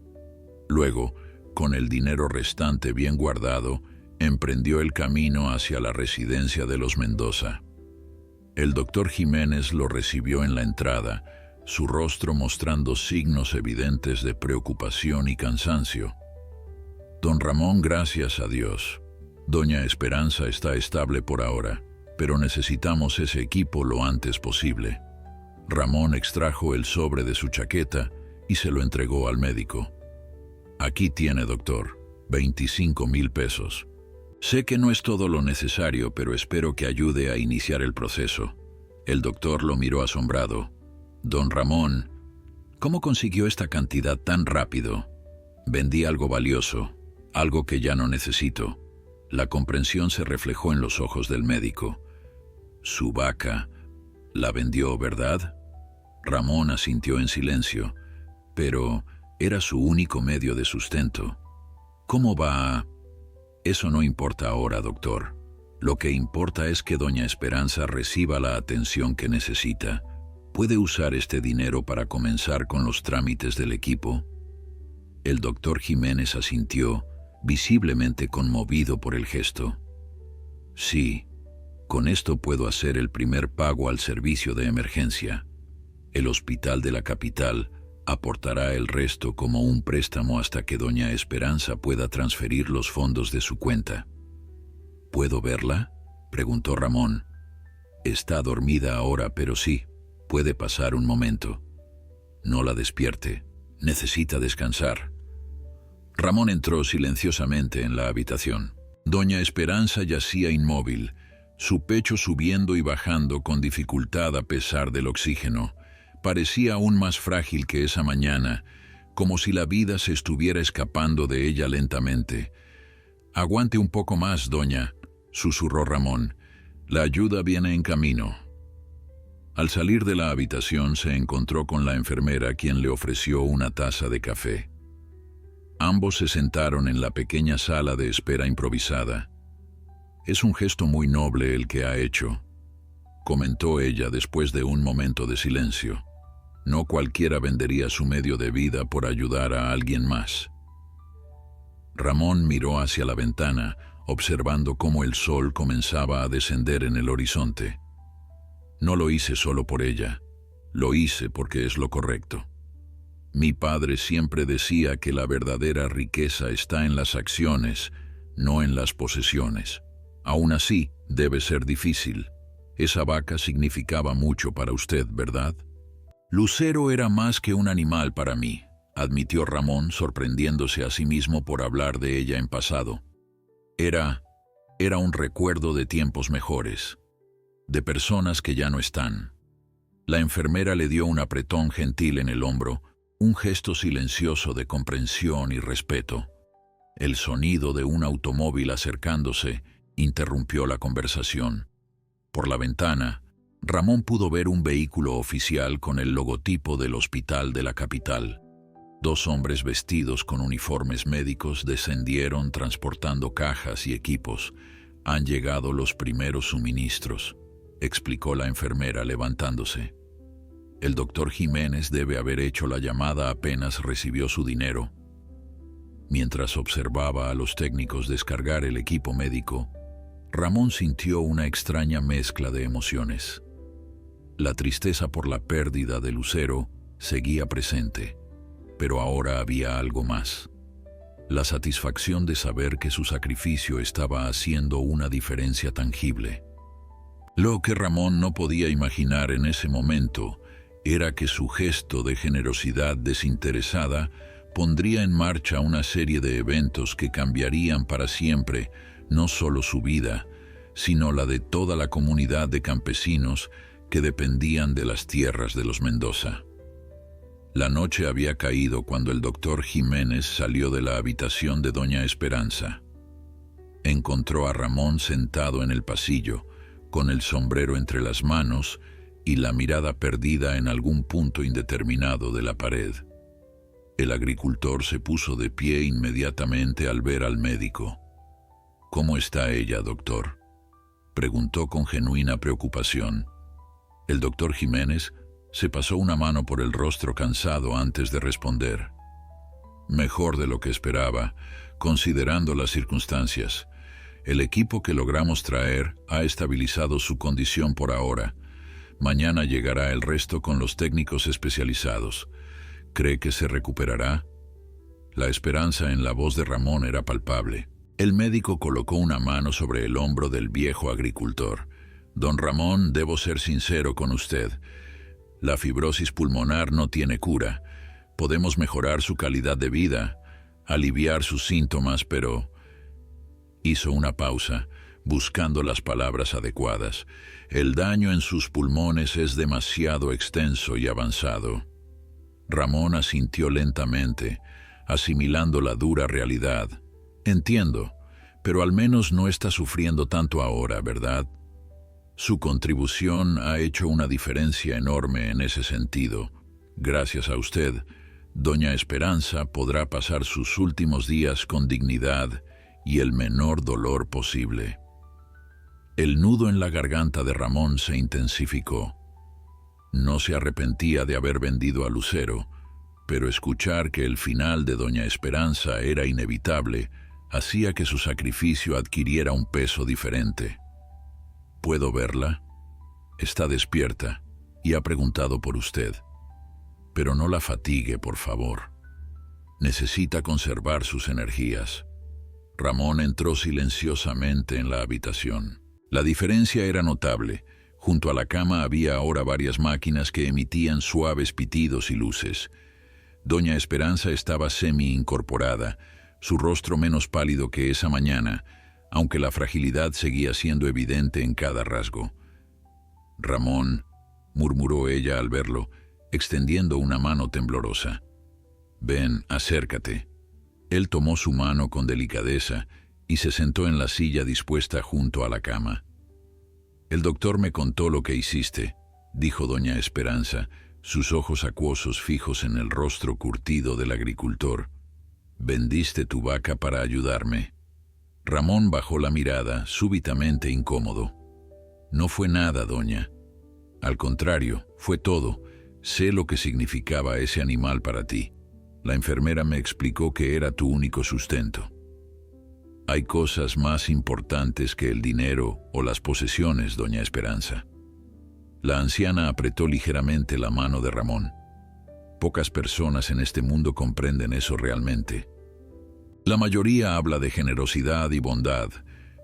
Luego, con el dinero restante bien guardado, emprendió el camino hacia la residencia de los Mendoza. El doctor Jiménez lo recibió en la entrada, su rostro mostrando signos evidentes de preocupación y cansancio. Don Ramón, gracias a Dios. Doña Esperanza está estable por ahora, pero necesitamos ese equipo lo antes posible. Ramón extrajo el sobre de su chaqueta y se lo entregó al médico. Aquí tiene, doctor, 25,000 pesos. Sé que no es todo lo necesario, pero espero que ayude a iniciar el proceso. El doctor lo miró asombrado. Don Ramón, ¿cómo consiguió esta cantidad tan rápido? Vendí algo valioso, algo que ya no necesito. La comprensión se reflejó en los ojos del médico. Su vaca, ¿la vendió, verdad? Ramón asintió en silencio, pero era su único medio de sustento. ¿Cómo va? Eso no importa ahora, doctor. Lo que importa es que doña Esperanza reciba la atención que necesita. ¿Puede usar este dinero para comenzar con los trámites del equipo? El doctor Jiménez asintió, visiblemente conmovido por el gesto. Sí, con esto puedo hacer el primer pago al servicio de emergencia. El hospital de la capital aportará el resto como un préstamo hasta que doña Esperanza pueda transferir los fondos de su cuenta. ¿Puedo verla?, preguntó Ramón. Está dormida ahora, pero sí, puede pasar un momento. No la despierte, necesita descansar. Ramón entró silenciosamente en la habitación. Doña Esperanza yacía inmóvil, su pecho subiendo y bajando con dificultad a pesar del oxígeno. Parecía aún más frágil que esa mañana, como si la vida se estuviera escapando de ella lentamente. «Aguante un poco más, doña», susurró Ramón. «La ayuda viene en camino». Al salir de la habitación se encontró con la enfermera, quien le ofreció una taza de café. Ambos se sentaron en la pequeña sala de espera improvisada. «Es un gesto muy noble el que ha hecho», comentó ella después de un momento de silencio. «No cualquiera vendería su medio de vida por ayudar a alguien más». Ramón miró hacia la ventana, observando cómo el sol comenzaba a descender en el horizonte. «No lo hice solo por ella, lo hice porque es lo correcto. Mi padre siempre decía que la verdadera riqueza está en las acciones, no en las posesiones. Aún así, debe ser difícil. Esa vaca significaba mucho para usted, ¿verdad?» «Lucero era más que un animal para mí», admitió Ramón, sorprendiéndose a sí mismo por hablar de ella en pasado. Era un recuerdo de tiempos mejores, de personas que ya no están. La enfermera le dio un apretón gentil en el hombro, un gesto silencioso de comprensión y respeto. El sonido de un automóvil acercándose interrumpió la conversación. Por la ventana, Ramón pudo ver un vehículo oficial con el logotipo del hospital de la capital. 2 hombres vestidos con uniformes médicos descendieron transportando cajas y equipos. «Han llegado los primeros suministros», explicó la enfermera levantándose. «El doctor Jiménez debe haber hecho la llamada apenas recibió su dinero». Mientras observaba a los técnicos descargar el equipo médico, Ramón sintió una extraña mezcla de emociones. La tristeza por la pérdida de Lucero seguía presente, pero ahora había algo más. La satisfacción de saber que su sacrificio estaba haciendo una diferencia tangible. Lo que Ramón no podía imaginar en ese momento era que su gesto de generosidad desinteresada pondría en marcha una serie de eventos que cambiarían para siempre no solo su vida, sino la de toda la comunidad de campesinos que dependían de las tierras de los Mendoza. La noche había caído cuando el doctor Jiménez salió de la habitación de doña Esperanza. Encontró a Ramón sentado en el pasillo, con el sombrero entre las manos y la mirada perdida en algún punto indeterminado de la pared. El agricultor se puso de pie inmediatamente al ver al médico. «¿Cómo está ella, doctor?», preguntó con genuina preocupación. El doctor Jiménez se pasó una mano por el rostro cansado antes de responder. «Mejor de lo que esperaba, considerando las circunstancias. El equipo que logramos traer ha estabilizado su condición por ahora. Mañana llegará el resto con los técnicos especializados. ¿Cree que se recuperará?». La esperanza en la voz de Ramón era palpable. El médico colocó una mano sobre el hombro del viejo agricultor. «Don Ramón, debo ser sincero con usted. La fibrosis pulmonar no tiene cura. Podemos mejorar su calidad de vida, aliviar sus síntomas, pero...». Hizo una pausa, buscando las palabras adecuadas. «El daño en sus pulmones es demasiado extenso y avanzado». Ramón asintió lentamente, asimilando la dura realidad. «Entiendo, pero al menos no está sufriendo tanto ahora, ¿verdad? Su contribución ha hecho una diferencia enorme en ese sentido. Gracias a usted, doña Esperanza podrá pasar sus últimos días con dignidad y el menor dolor posible». El nudo en la garganta de Ramón se intensificó. No se arrepentía de haber vendido a Lucero, pero escuchar que el final de doña Esperanza era inevitable hacía que su sacrificio adquiriera un peso diferente. «¿Puedo verla? Está despierta y ha preguntado por usted. Pero no la fatigue, por favor. Necesita conservar sus energías». Ramón entró silenciosamente en la habitación. La diferencia era notable. Junto a la cama había ahora varias máquinas que emitían suaves pitidos y luces. Doña Esperanza estaba semi-incorporada, su rostro menos pálido que esa mañana, aunque la fragilidad seguía siendo evidente en cada rasgo. «Ramón», murmuró ella al verlo, extendiendo una mano temblorosa. «Ven, acércate». Él tomó su mano con delicadeza y se sentó en la silla dispuesta junto a la cama. «El doctor me contó lo que hiciste», dijo doña Esperanza, sus ojos acuosos fijos en el rostro curtido del agricultor. «Vendiste tu vaca para ayudarme». Ramón bajó la mirada, súbitamente incómodo. «No fue nada, doña. Al contrario, fue todo. Sé lo que significaba ese animal para ti. La enfermera me explicó que era tu único sustento. Hay cosas más importantes que el dinero o las posesiones, doña Esperanza». La anciana apretó ligeramente la mano de Ramón. Pocas personas en este mundo comprenden eso realmente. La mayoría habla de generosidad y bondad,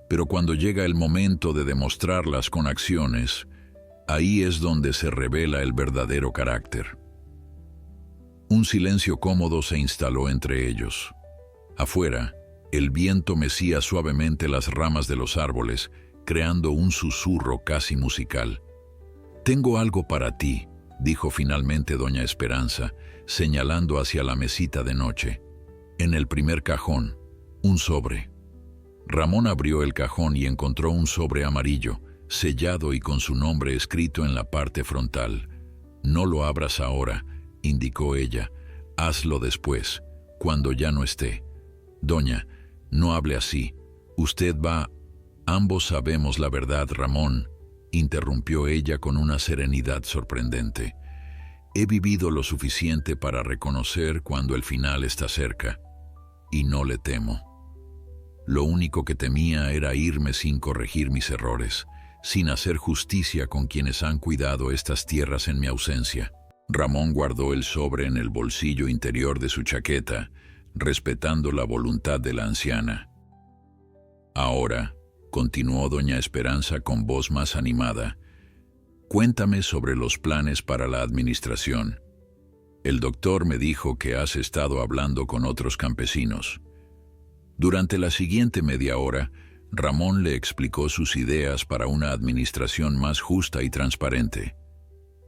pero cuando llega el momento de demostrarlas con acciones, ahí es donde se revela el verdadero carácter. Un silencio cómodo se instaló entre ellos. Afuera, el viento mecía suavemente las ramas de los árboles, creando un susurro casi musical. «Tengo algo para ti», dijo finalmente doña Esperanza, señalando hacia la mesita de noche. En el primer cajón, un sobre. Ramón abrió el cajón y encontró un sobre amarillo, sellado y con su nombre escrito en la parte frontal. «No lo abras ahora», indicó ella. «Hazlo después, cuando ya no esté». «Doña, no hable así. Usted va...». «Ambos sabemos la verdad, Ramón», interrumpió ella con una serenidad sorprendente. «He vivido lo suficiente para reconocer cuando el final está cerca, y no le temo. Lo único que temía era irme sin corregir mis errores, sin hacer justicia con quienes han cuidado estas tierras en mi ausencia». Ramón guardó el sobre en el bolsillo interior de su chaqueta, respetando la voluntad de la anciana. «Ahora», continuó doña Esperanza con voz más animada, «cuéntame sobre los planes para la administración. El doctor me dijo que has estado hablando con otros campesinos». Durante la siguiente media hora, Ramón le explicó sus ideas para una administración más justa y transparente.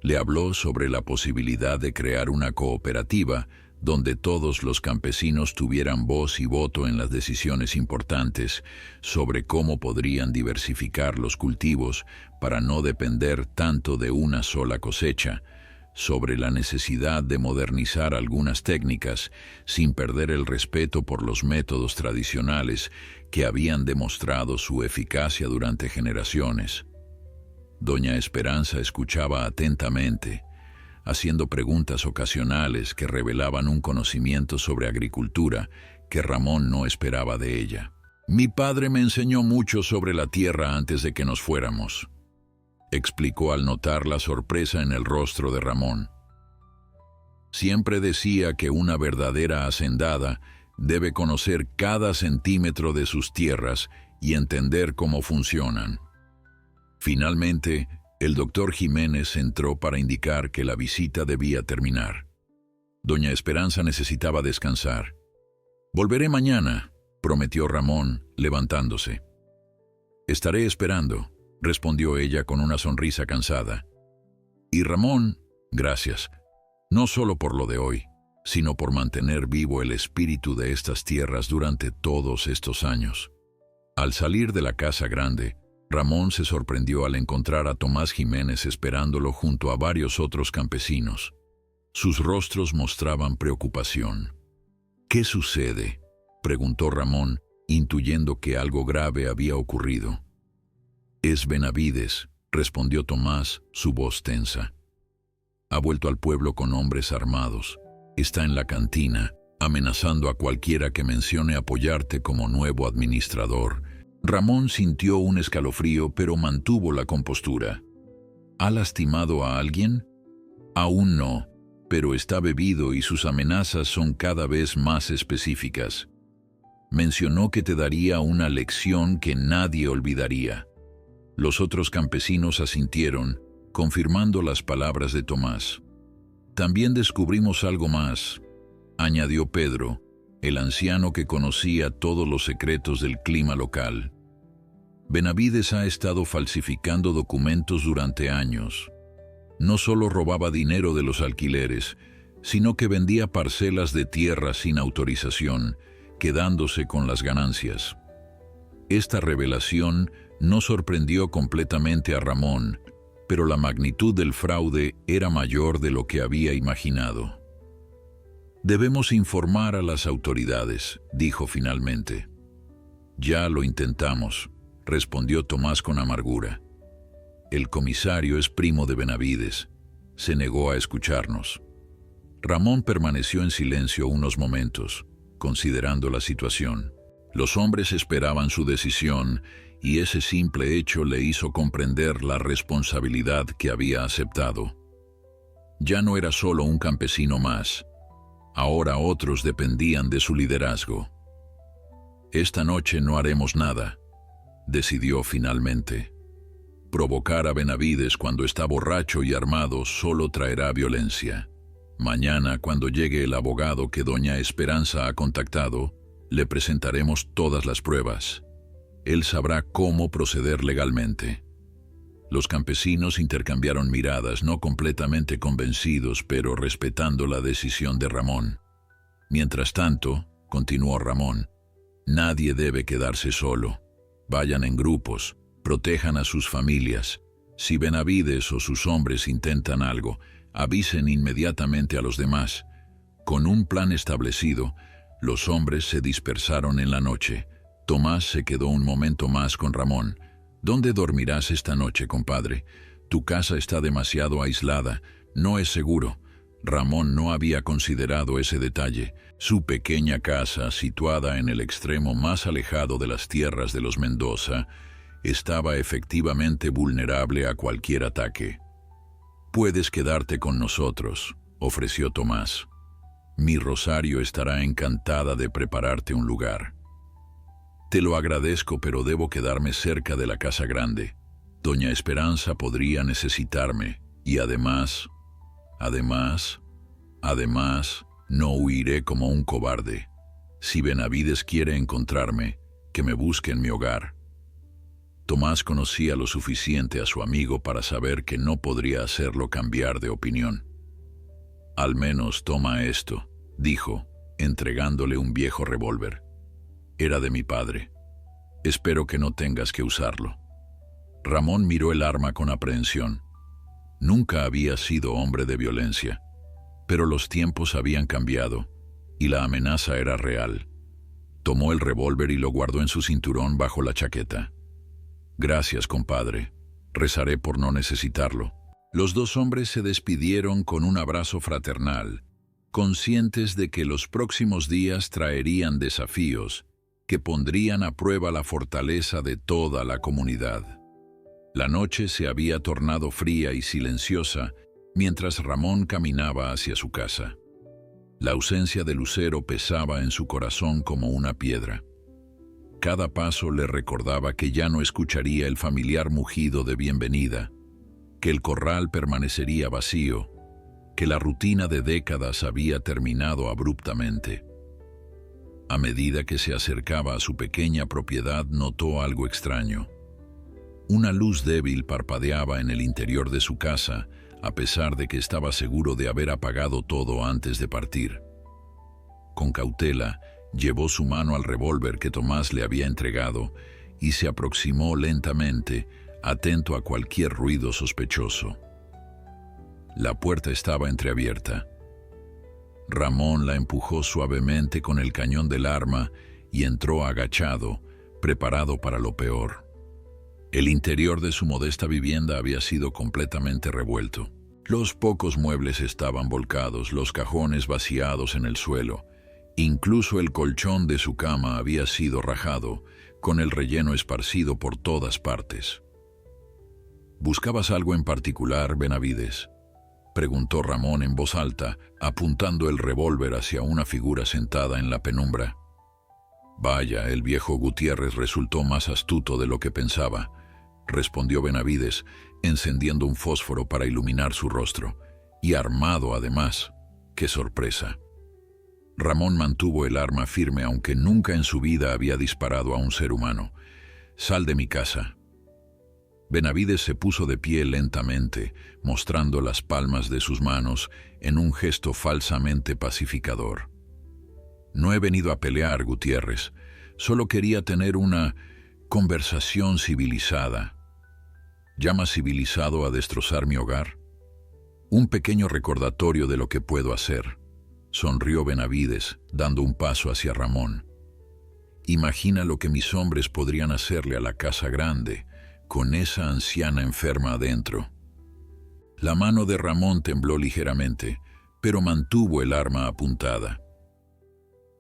Le habló sobre la posibilidad de crear una cooperativa donde todos los campesinos tuvieran voz y voto en las decisiones importantes sobre cómo podrían diversificar los cultivos para no depender tanto de una sola cosecha, sobre la necesidad de modernizar algunas técnicas sin perder el respeto por los métodos tradicionales que habían demostrado su eficacia durante generaciones. Doña Esperanza escuchaba atentamente, haciendo preguntas ocasionales que revelaban un conocimiento sobre agricultura que Ramón no esperaba de ella. «Mi padre me enseñó mucho sobre la tierra antes de que nos fuéramos», explicó al notar la sorpresa en el rostro de Ramón. «Siempre decía que una verdadera hacendada debe conocer cada centímetro de sus tierras y entender cómo funcionan». Finalmente, el doctor Jiménez entró para indicar que la visita debía terminar. Doña Esperanza necesitaba descansar. «Volveré mañana», prometió Ramón, levantándose. «Estaré esperando», respondió ella con una sonrisa cansada. «Y Ramón, gracias, no solo por lo de hoy, sino por mantener vivo el espíritu de estas tierras durante todos estos años». Al salir de la casa grande, Ramón se sorprendió al encontrar a Tomás Jiménez esperándolo junto a varios otros campesinos. Sus rostros mostraban preocupación. «¿Qué sucede?», preguntó Ramón, intuyendo que algo grave había ocurrido. «Es Benavides», respondió Tomás, su voz tensa. «Ha vuelto al pueblo con hombres armados. Está en la cantina, amenazando a cualquiera que mencione apoyarte como nuevo administrador». Ramón sintió un escalofrío, pero mantuvo la compostura. «¿Ha lastimado a alguien?». «Aún no, pero está bebido y sus amenazas son cada vez más específicas. Mencionó que te daría una lección que nadie olvidaría». Los otros campesinos asintieron, confirmando las palabras de Tomás. «También descubrimos algo más», añadió Pedro, el anciano que conocía todos los secretos del clima local. «Benavides ha estado falsificando documentos durante años. No solo robaba dinero de los alquileres, sino que vendía parcelas de tierra sin autorización, quedándose con las ganancias». Esta revelación no sorprendió completamente a Ramón, pero la magnitud del fraude era mayor de lo que había imaginado. «Debemos informar a las autoridades», dijo finalmente. «Ya lo intentamos», respondió Tomás con amargura. «El comisario es primo de Benavides. Se negó a escucharnos». Ramón permaneció en silencio unos momentos, considerando la situación. Los hombres esperaban su decisión, y ese simple hecho le hizo comprender la responsabilidad que había aceptado. Ya no era solo un campesino más. Ahora otros dependían de su liderazgo. «Esta noche no haremos nada», decidió finalmente. «Provocar a Benavides cuando está borracho y armado solo traerá violencia. Mañana, cuando llegue el abogado que doña Esperanza ha contactado, le presentaremos todas las pruebas. Él sabrá cómo proceder legalmente». Los campesinos intercambiaron miradas, no completamente convencidos, pero respetando la decisión de Ramón. «Mientras tanto», continuó Ramón, «nadie debe quedarse solo. Vayan en grupos, protejan a sus familias. Si Benavides o sus hombres intentan algo, avisen inmediatamente a los demás». Con un plan establecido, los hombres se dispersaron en la noche. Tomás se quedó un momento más con Ramón. «¿Dónde dormirás esta noche, compadre? Tu casa está demasiado aislada, no es seguro». Ramón no había considerado ese detalle. Su pequeña casa, situada en el extremo más alejado de las tierras de los Mendoza, estaba efectivamente vulnerable a cualquier ataque. «Puedes quedarte con nosotros», ofreció Tomás. «Mi Rosario estará encantada de prepararte un lugar». «Te lo agradezco, pero debo quedarme cerca de la casa grande. Doña Esperanza podría necesitarme, y además, no huiré como un cobarde. Si Benavides quiere encontrarme, que me busque en mi hogar». Tomás conocía lo suficiente a su amigo para saber que no podría hacerlo cambiar de opinión. «Al menos toma esto», dijo, entregándole un viejo revólver. Era de mi padre. Espero que no tengas que usarlo. Ramón miró el arma con aprehensión. Nunca había sido hombre de violencia, pero los tiempos habían cambiado y la amenaza era real. Tomó el revólver y lo guardó en su cinturón bajo la chaqueta. Gracias, compadre. Rezaré por no necesitarlo. Los dos hombres se despidieron con un abrazo fraternal, conscientes de que los próximos días traerían desafíos que pondrían a prueba la fortaleza de toda la comunidad. La noche se había tornado fría y silenciosa mientras Ramón caminaba hacia su casa. La ausencia de Lucero pesaba en su corazón como una piedra. Cada paso le recordaba que ya no escucharía el familiar mugido de bienvenida, que el corral permanecería vacío, que la rutina de décadas había terminado abruptamente. A medida que se acercaba a su pequeña propiedad, notó algo extraño. Una luz débil parpadeaba en el interior de su casa, a pesar de que estaba seguro de haber apagado todo antes de partir. Con cautela, llevó su mano al revólver que Tomás le había entregado y se aproximó lentamente, atento a cualquier ruido sospechoso. La puerta estaba entreabierta. Ramón la empujó suavemente con el cañón del arma y entró agachado, preparado para lo peor. El interior de su modesta vivienda había sido completamente revuelto. Los pocos muebles estaban volcados, los cajones vaciados en el suelo. Incluso el colchón de su cama había sido rajado, con el relleno esparcido por todas partes. ¿Buscabas algo en particular, Benavides?, preguntó Ramón en voz alta, apuntando el revólver hacia una figura sentada en la penumbra. Vaya, el viejo Gutiérrez resultó más astuto de lo que pensaba, respondió Benavides, encendiendo un fósforo para iluminar su rostro, y armado además. ¡Qué sorpresa! Ramón mantuvo el arma firme, aunque nunca en su vida había disparado a un ser humano. «Sal de mi casa». Benavides se puso de pie lentamente, mostrando las palmas de sus manos en un gesto falsamente pacificador. «No he venido a pelear, Gutiérrez. Solo quería tener una conversación civilizada». ¿Llamas civilizado a destrozar mi hogar? Un pequeño recordatorio de lo que puedo hacer, sonrió Benavides, dando un paso hacia Ramón. Imagina lo que mis hombres podrían hacerle a la casa grande, con esa anciana enferma adentro. La mano de Ramón tembló ligeramente, pero mantuvo el arma apuntada.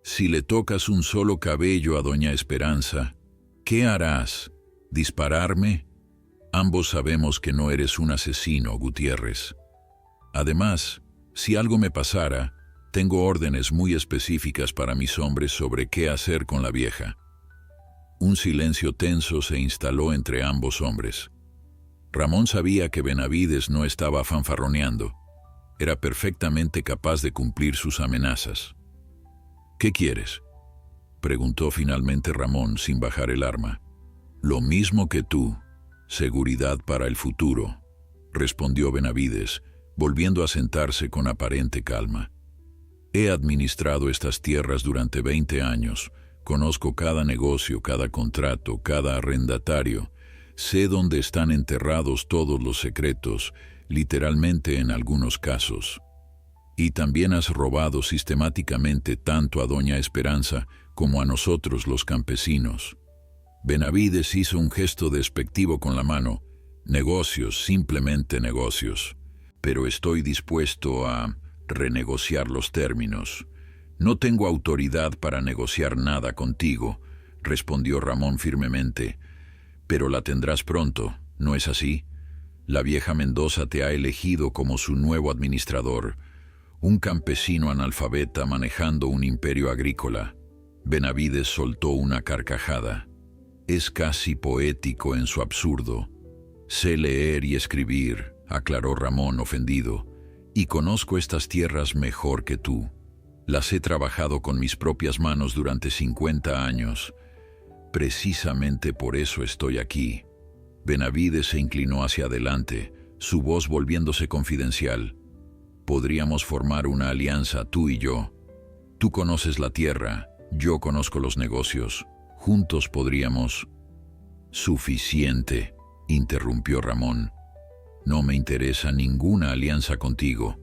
Si le tocas un solo cabello a doña Esperanza, ¿qué harás? ¿Dispararme? Ambos sabemos que no eres un asesino, Gutiérrez. Además, si algo me pasara, tengo órdenes muy específicas para mis hombres sobre qué hacer con la vieja. Un silencio tenso se instaló entre ambos hombres. Ramón sabía que Benavides no estaba fanfarroneando. Era perfectamente capaz de cumplir sus amenazas. «¿Qué quieres?», preguntó finalmente Ramón sin bajar el arma. «Lo mismo que tú. Seguridad para el futuro», respondió Benavides, volviendo a sentarse con aparente calma. «He administrado estas tierras durante 20 años. Conozco cada negocio, cada contrato, cada arrendatario. Sé dónde están enterrados todos los secretos, literalmente en algunos casos. Y también has robado sistemáticamente tanto a doña Esperanza como a nosotros los campesinos». Benavides hizo un gesto despectivo con la mano. «Negocios, simplemente negocios. Pero estoy dispuesto a renegociar los términos. No tengo autoridad para negociar nada contigo», respondió Ramón firmemente. «Pero la tendrás pronto, ¿no es así? La vieja Mendoza te ha elegido como su nuevo administrador, un campesino analfabeta manejando un imperio agrícola». Benavides soltó una carcajada. «Es casi poético en su absurdo». «Sé leer y escribir», aclaró Ramón ofendido, «y conozco estas tierras mejor que tú. Las he trabajado con mis propias manos durante 50 años. Precisamente por eso estoy aquí». Benavides se inclinó hacia adelante, su voz volviéndose confidencial. «Podríamos formar una alianza tú y yo. Tú conoces la tierra, yo conozco los negocios. Juntos podríamos... Suficiente, interrumpió Ramón. No me interesa ninguna alianza contigo.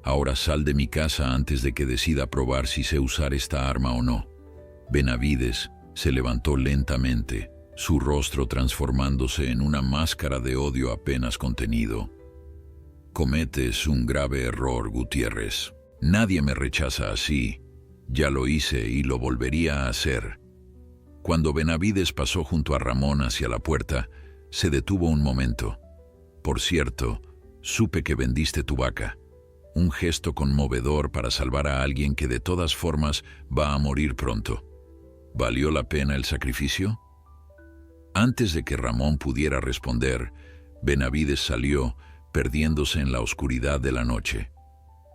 Ahora sal de mi casa antes de que decida probar si sé usar esta arma o no. Benavides se levantó lentamente, su rostro transformándose en una máscara de odio apenas contenido. Cometes un grave error, Gutiérrez. Nadie me rechaza así. Ya lo hice y lo volvería a hacer. Cuando Benavides pasó junto a Ramón hacia la puerta, se detuvo un momento. Por cierto, supe que vendiste tu vaca. Un gesto conmovedor para salvar a alguien que de todas formas va a morir pronto. ¿Valió la pena el sacrificio? Antes de que Ramón pudiera responder, Benavides salió, perdiéndose en la oscuridad de la noche.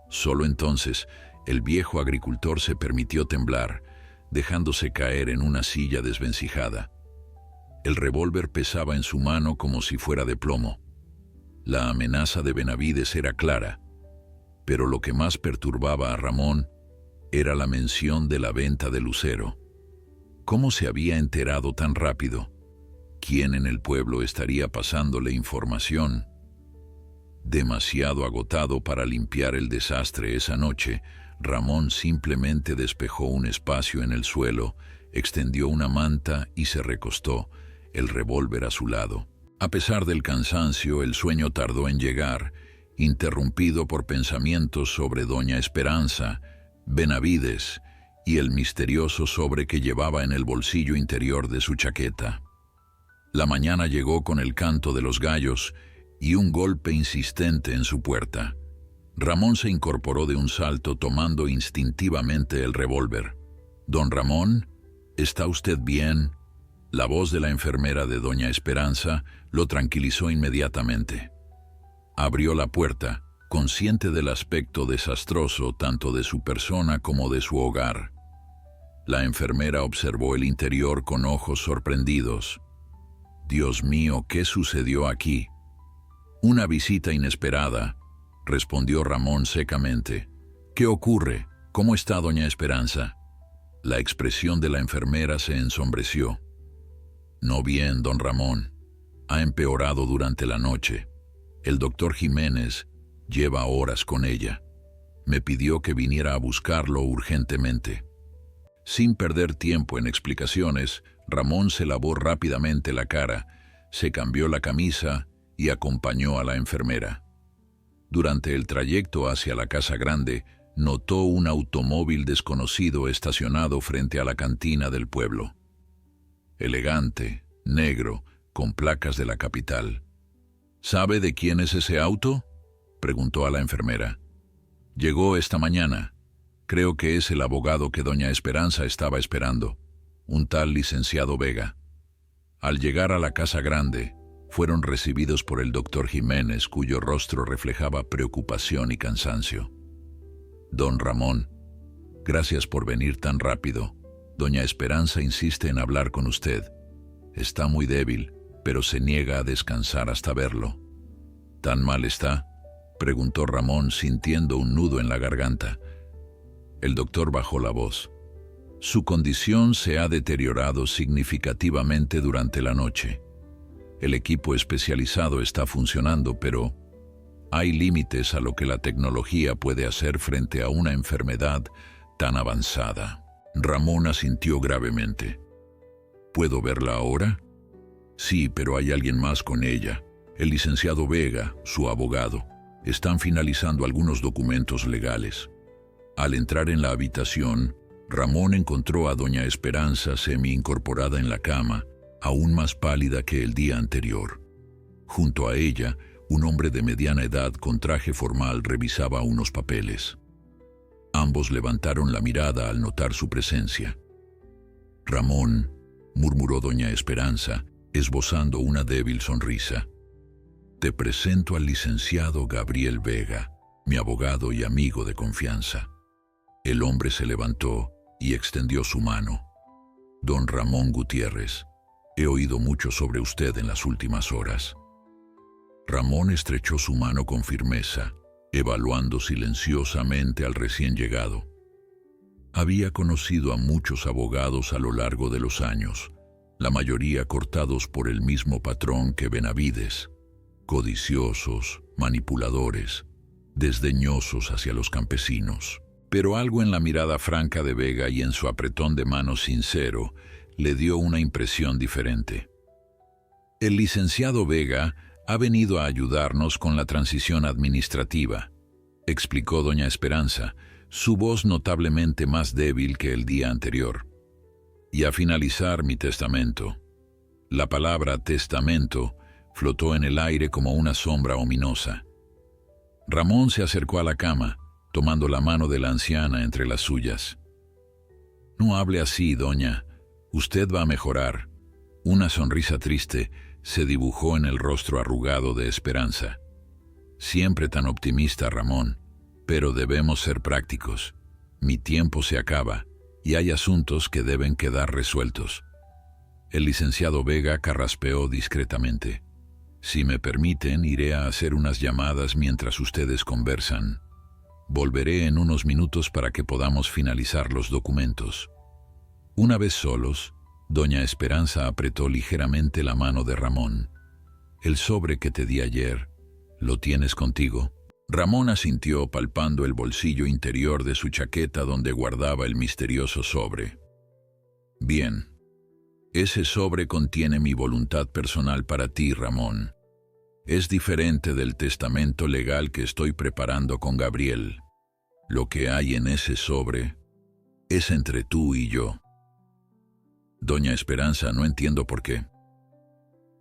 Solo entonces, el viejo agricultor se permitió temblar, dejándose caer en una silla desvencijada. El revólver pesaba en su mano como si fuera de plomo. La amenaza de Benavides era clara, pero lo que más perturbaba a Ramón era la mención de la venta de Lucero. ¿Cómo se había enterado tan rápido? ¿Quién en el pueblo estaría pasándole información? Demasiado agotado para limpiar el desastre esa noche, Ramón simplemente despejó un espacio en el suelo, extendió una manta y se recostó, el revólver a su lado. A pesar del cansancio, el sueño tardó en llegar, interrumpido por pensamientos sobre doña Esperanza, Benavides y el misterioso sobre que llevaba en el bolsillo interior de su chaqueta. La mañana llegó con el canto de los gallos y un golpe insistente en su puerta. Ramón se incorporó de un salto tomando instintivamente el revólver. «Don Ramón, ¿está usted bien?». La voz de la enfermera de doña Esperanza lo tranquilizó inmediatamente. Abrió la puerta, consciente del aspecto desastroso tanto de su persona como de su hogar. La enfermera observó el interior con ojos sorprendidos. «Dios mío, ¿qué sucedió aquí?». «Una visita inesperada», respondió Ramón secamente. «¿Qué ocurre? ¿Cómo está doña Esperanza?». La expresión de la enfermera se ensombreció. «No bien, don Ramón. Ha empeorado durante la noche. El doctor Jiménez lleva horas con ella. Me pidió que viniera a buscarlo urgentemente». Sin perder tiempo en explicaciones, Ramón se lavó rápidamente la cara, se cambió la camisa y acompañó a la enfermera. Durante el trayecto hacia la casa grande, notó un automóvil desconocido estacionado frente a la cantina del pueblo. Elegante, negro, con placas de la capital. «¿Sabe de quién es ese auto?», preguntó a la enfermera. «Llegó esta mañana. Creo que es el abogado que doña Esperanza estaba esperando, un tal licenciado Vega». Al llegar a la casa grande, fueron recibidos por el doctor Jiménez, cuyo rostro reflejaba preocupación y cansancio. «Don Ramón, gracias por venir tan rápido. Doña Esperanza insiste en hablar con usted. Está muy débil, pero se niega a descansar hasta verlo». «¿Tan mal está?», preguntó Ramón, sintiendo un nudo en la garganta. El doctor bajó la voz. «Su condición se ha deteriorado significativamente durante la noche. El equipo especializado está funcionando, pero hay límites a lo que la tecnología puede hacer frente a una enfermedad tan avanzada». Ramón asintió gravemente. «¿Puedo verla ahora?». «Sí, pero hay alguien más con ella. El licenciado Vega, su abogado. Están finalizando algunos documentos legales». Al entrar en la habitación, Ramón encontró a doña Esperanza semi-incorporada en la cama, aún más pálida que el día anterior. Junto a ella, un hombre de mediana edad con traje formal revisaba unos papeles. Ambos levantaron la mirada al notar su presencia. «Ramón», murmuró doña Esperanza, esbozando una débil sonrisa. «Te presento al licenciado Gabriel Vega, mi abogado y amigo de confianza». El hombre se levantó y extendió su mano. «Don Ramón Gutiérrez, he oído mucho sobre usted en las últimas horas». Ramón estrechó su mano con firmeza, evaluando silenciosamente al recién llegado. Había conocido a muchos abogados a lo largo de los años, la mayoría cortados por el mismo patrón que Benavides, codiciosos, manipuladores, desdeñosos hacia los campesinos. Pero algo en la mirada franca de Vega y en su apretón de manos sincero le dio una impresión diferente. El licenciado Vega ha venido a ayudarnos con la transición administrativa, explicó doña Esperanza, su voz notablemente más débil que el día anterior. Y a finalizar mi testamento. La palabra testamento flotó en el aire como una sombra ominosa. Ramón se acercó a la cama, tomando la mano de la anciana entre las suyas. No hable así, doña. Usted va a mejorar. Una sonrisa triste se dibujó en el rostro arrugado de Esperanza. Siempre tan optimista, Ramón, pero debemos ser prácticos. Mi tiempo se acaba y hay asuntos que deben quedar resueltos. El licenciado Vega carraspeó discretamente. Si me permiten, iré a hacer unas llamadas mientras ustedes conversan. Volveré en unos minutos para que podamos finalizar los documentos. Una vez solos, doña Esperanza apretó ligeramente la mano de Ramón. El sobre que te di ayer, ¿lo tienes contigo? Ramón asintió palpando el bolsillo interior de su chaqueta donde guardaba el misterioso sobre. Bien. Ese sobre contiene mi voluntad personal para ti, Ramón. Es diferente del testamento legal que estoy preparando con Gabriel. Lo que hay en ese sobre es entre tú y yo. Doña Esperanza, no entiendo por qué.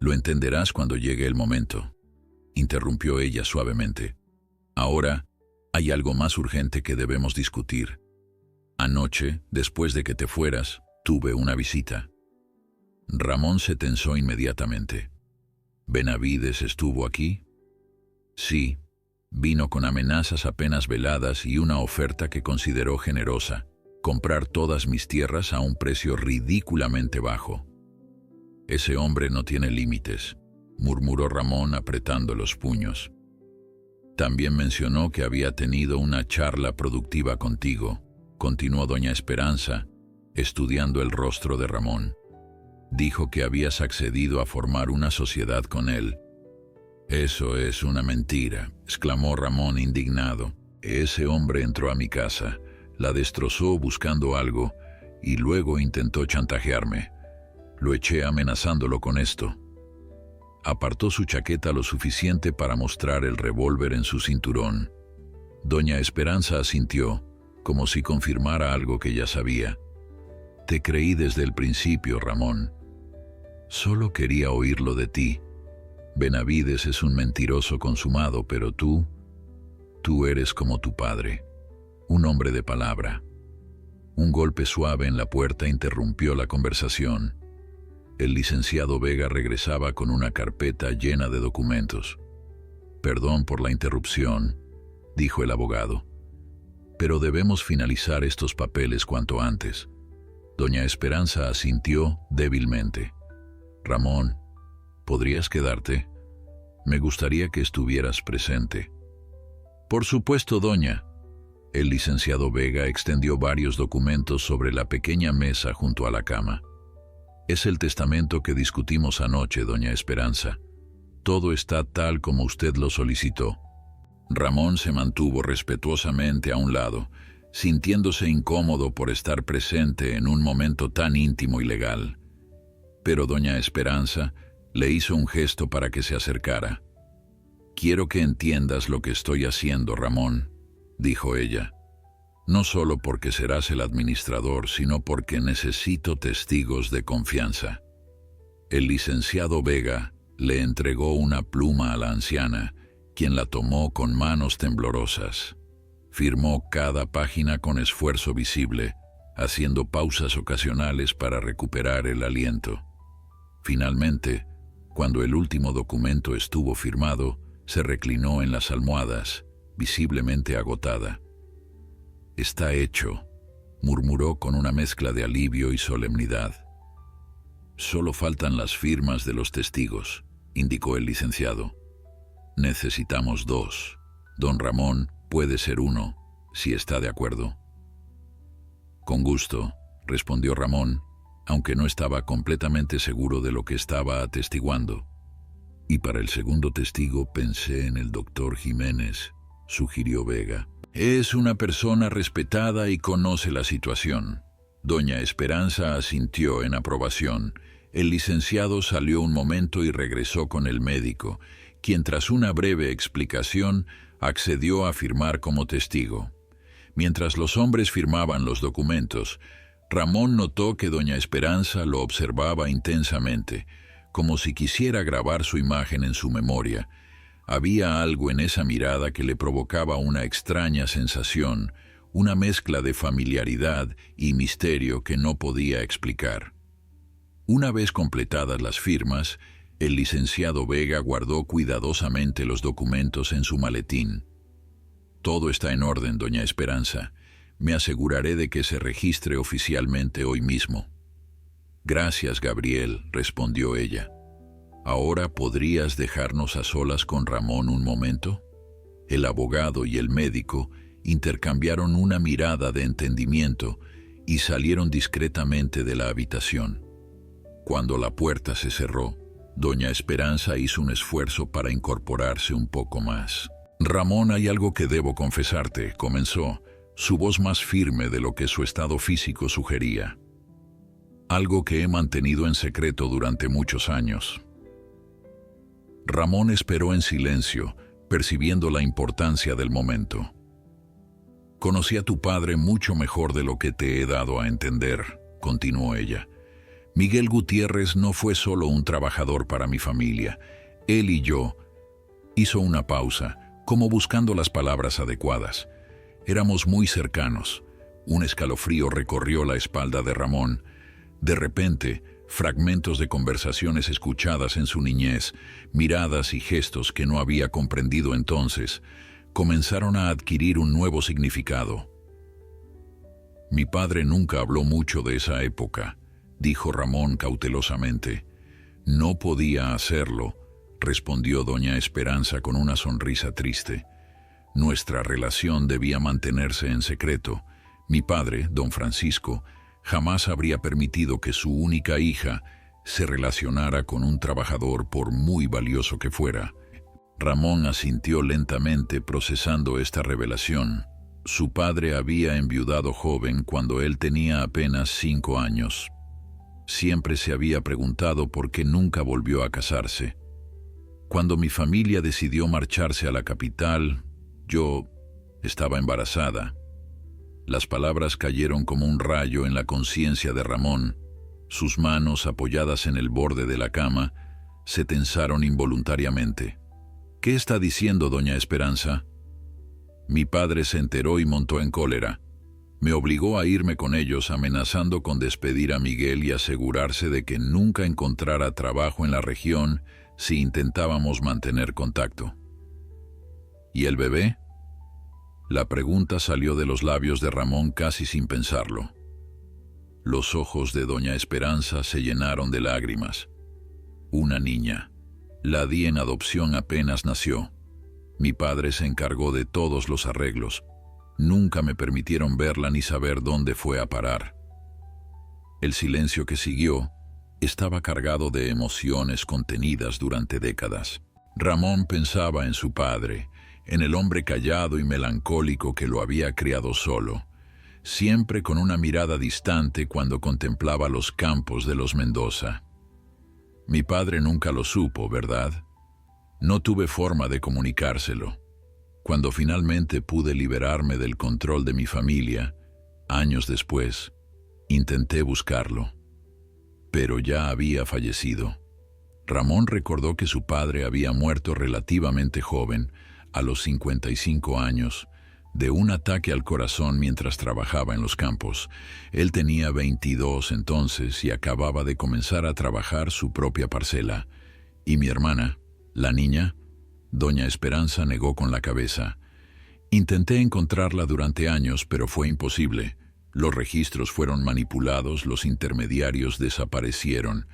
Lo entenderás cuando llegue el momento, interrumpió ella suavemente. Ahora, hay algo más urgente que debemos discutir. Anoche, después de que te fueras, tuve una visita. Ramón se tensó inmediatamente. ¿Benavides estuvo aquí? Sí, vino con amenazas apenas veladas y una oferta que consideró generosa: comprar todas mis tierras a un precio ridículamente bajo. Ese hombre no tiene límites, murmuró Ramón apretando los puños. También mencionó que había tenido una charla productiva contigo, continuó doña Esperanza, estudiando el rostro de Ramón. Dijo que habías accedido a formar una sociedad con él. Eso es una mentira, exclamó Ramón indignado. Ese hombre entró a mi casa, la destrozó buscando algo y luego intentó chantajearme. Lo eché amenazándolo con esto. Apartó su chaqueta lo suficiente para mostrar el revólver en su cinturón. Doña Esperanza asintió, como si confirmara algo que ya sabía. Te creí desde el principio, Ramón. Solo quería oírlo de ti. Benavides es un mentiroso consumado, pero tú eres como tu padre, un hombre de palabra. Un golpe suave en la puerta interrumpió la conversación. El licenciado Vega regresaba con una carpeta llena de documentos. Perdón por la interrupción, dijo el abogado, pero debemos finalizar estos papeles cuanto antes. Doña Esperanza asintió débilmente. Ramón, ¿podrías quedarte? Me gustaría que estuvieras presente. Por supuesto, doña. El licenciado Vega extendió varios documentos sobre la pequeña mesa junto a la cama. Es el testamento que discutimos anoche, doña Esperanza. Todo está tal como usted lo solicitó. Ramón se mantuvo respetuosamente a un lado, sintiéndose incómodo por estar presente en un momento tan íntimo y legal. Pero doña Esperanza le hizo un gesto para que se acercara. Quiero que entiendas lo que estoy haciendo, Ramón, dijo ella. No solo porque serás el administrador, sino porque necesito testigos de confianza. El licenciado Vega le entregó una pluma a la anciana, quien la tomó con manos temblorosas. Firmó cada página con esfuerzo visible, haciendo pausas ocasionales para recuperar el aliento. Finalmente, cuando el último documento estuvo firmado, se reclinó en las almohadas, visiblemente agotada. Está hecho, murmuró con una mezcla de alivio y solemnidad. Solo faltan las firmas de los testigos, indicó el licenciado. Necesitamos 2. Don Ramón puede ser uno, si está de acuerdo. Con gusto, respondió Ramón, aunque no estaba completamente seguro de lo que estaba atestiguando. Y para el segundo testigo pensé en el doctor Jiménez, sugirió Vega. Es una persona respetada y conoce la situación. Doña Esperanza asintió en aprobación. El licenciado salió un momento y regresó con el médico, quien tras una breve explicación accedió a firmar como testigo. Mientras los hombres firmaban los documentos, Ramón notó que doña Esperanza lo observaba intensamente, como si quisiera grabar su imagen en su memoria. Había algo en esa mirada que le provocaba una extraña sensación, una mezcla de familiaridad y misterio que no podía explicar. Una vez completadas las firmas, el licenciado Vega guardó cuidadosamente los documentos en su maletín. Todo está en orden, doña Esperanza. Me aseguraré de que se registre oficialmente hoy mismo. Gracias, Gabriel, respondió ella. ¿Ahora podrías dejarnos a solas con Ramón un momento? El abogado y el médico intercambiaron una mirada de entendimiento y salieron discretamente de la habitación. Cuando la puerta se cerró, doña Esperanza hizo un esfuerzo para incorporarse un poco más. Ramón, hay algo que debo confesarte, comenzó, su voz más firme de lo que su estado físico sugería. Algo que he mantenido en secreto durante muchos años. Ramón esperó en silencio, percibiendo la importancia del momento. Conocí a tu padre mucho mejor de lo que te he dado a entender, continuó ella. Miguel Gutiérrez no fue solo un trabajador para mi familia. Él y yo... Hizo una pausa, como buscando las palabras adecuadas. Éramos muy cercanos. Un escalofrío recorrió la espalda de Ramón. De repente, fragmentos de conversaciones escuchadas en su niñez, miradas y gestos que no había comprendido entonces, comenzaron a adquirir un nuevo significado. Mi padre nunca habló mucho de esa época, dijo Ramón cautelosamente. No podía hacerlo, respondió doña Esperanza con una sonrisa triste. Nuestra relación debía mantenerse en secreto. Mi padre, don Francisco, jamás habría permitido que su única hija se relacionara con un trabajador por muy valioso que fuera. Ramón asintió lentamente procesando esta revelación. Su padre había enviudado joven cuando él tenía apenas 5 años. Siempre se había preguntado por qué nunca volvió a casarse. Cuando mi familia decidió marcharse a la capital, yo estaba embarazada. Las palabras cayeron como un rayo en la conciencia de Ramón. Sus manos, apoyadas en el borde de la cama, se tensaron involuntariamente. ¿Qué está diciendo, doña Esperanza? Mi padre se enteró y montó en cólera. Me obligó a irme con ellos, amenazando con despedir a Miguel y asegurarse de que nunca encontrara trabajo en la región si intentábamos mantener contacto. ¿Y el bebé? La pregunta salió de los labios de Ramón casi sin pensarlo. Los ojos de doña Esperanza se llenaron de lágrimas. Una niña. La di en adopción apenas nació. Mi padre se encargó de todos los arreglos. Nunca me permitieron verla ni saber dónde fue a parar. El silencio que siguió estaba cargado de emociones contenidas durante décadas. Ramón pensaba en su padre, en el hombre callado y melancólico que lo había criado solo, siempre con una mirada distante cuando contemplaba los campos de los Mendoza. Mi padre nunca lo supo, ¿verdad? No tuve forma de comunicárselo. Cuando finalmente pude liberarme del control de mi familia, años después, intenté buscarlo. Pero ya había fallecido. Ramón recordó que su padre había muerto relativamente joven, a los 55 años, de un ataque al corazón mientras trabajaba en los campos. Él tenía 22 entonces y acababa de comenzar a trabajar su propia parcela. Y mi hermana, la niña, doña Esperanza negó con la cabeza. Intenté encontrarla durante años, pero fue imposible. Los registros fueron manipulados, los intermediarios desaparecieron.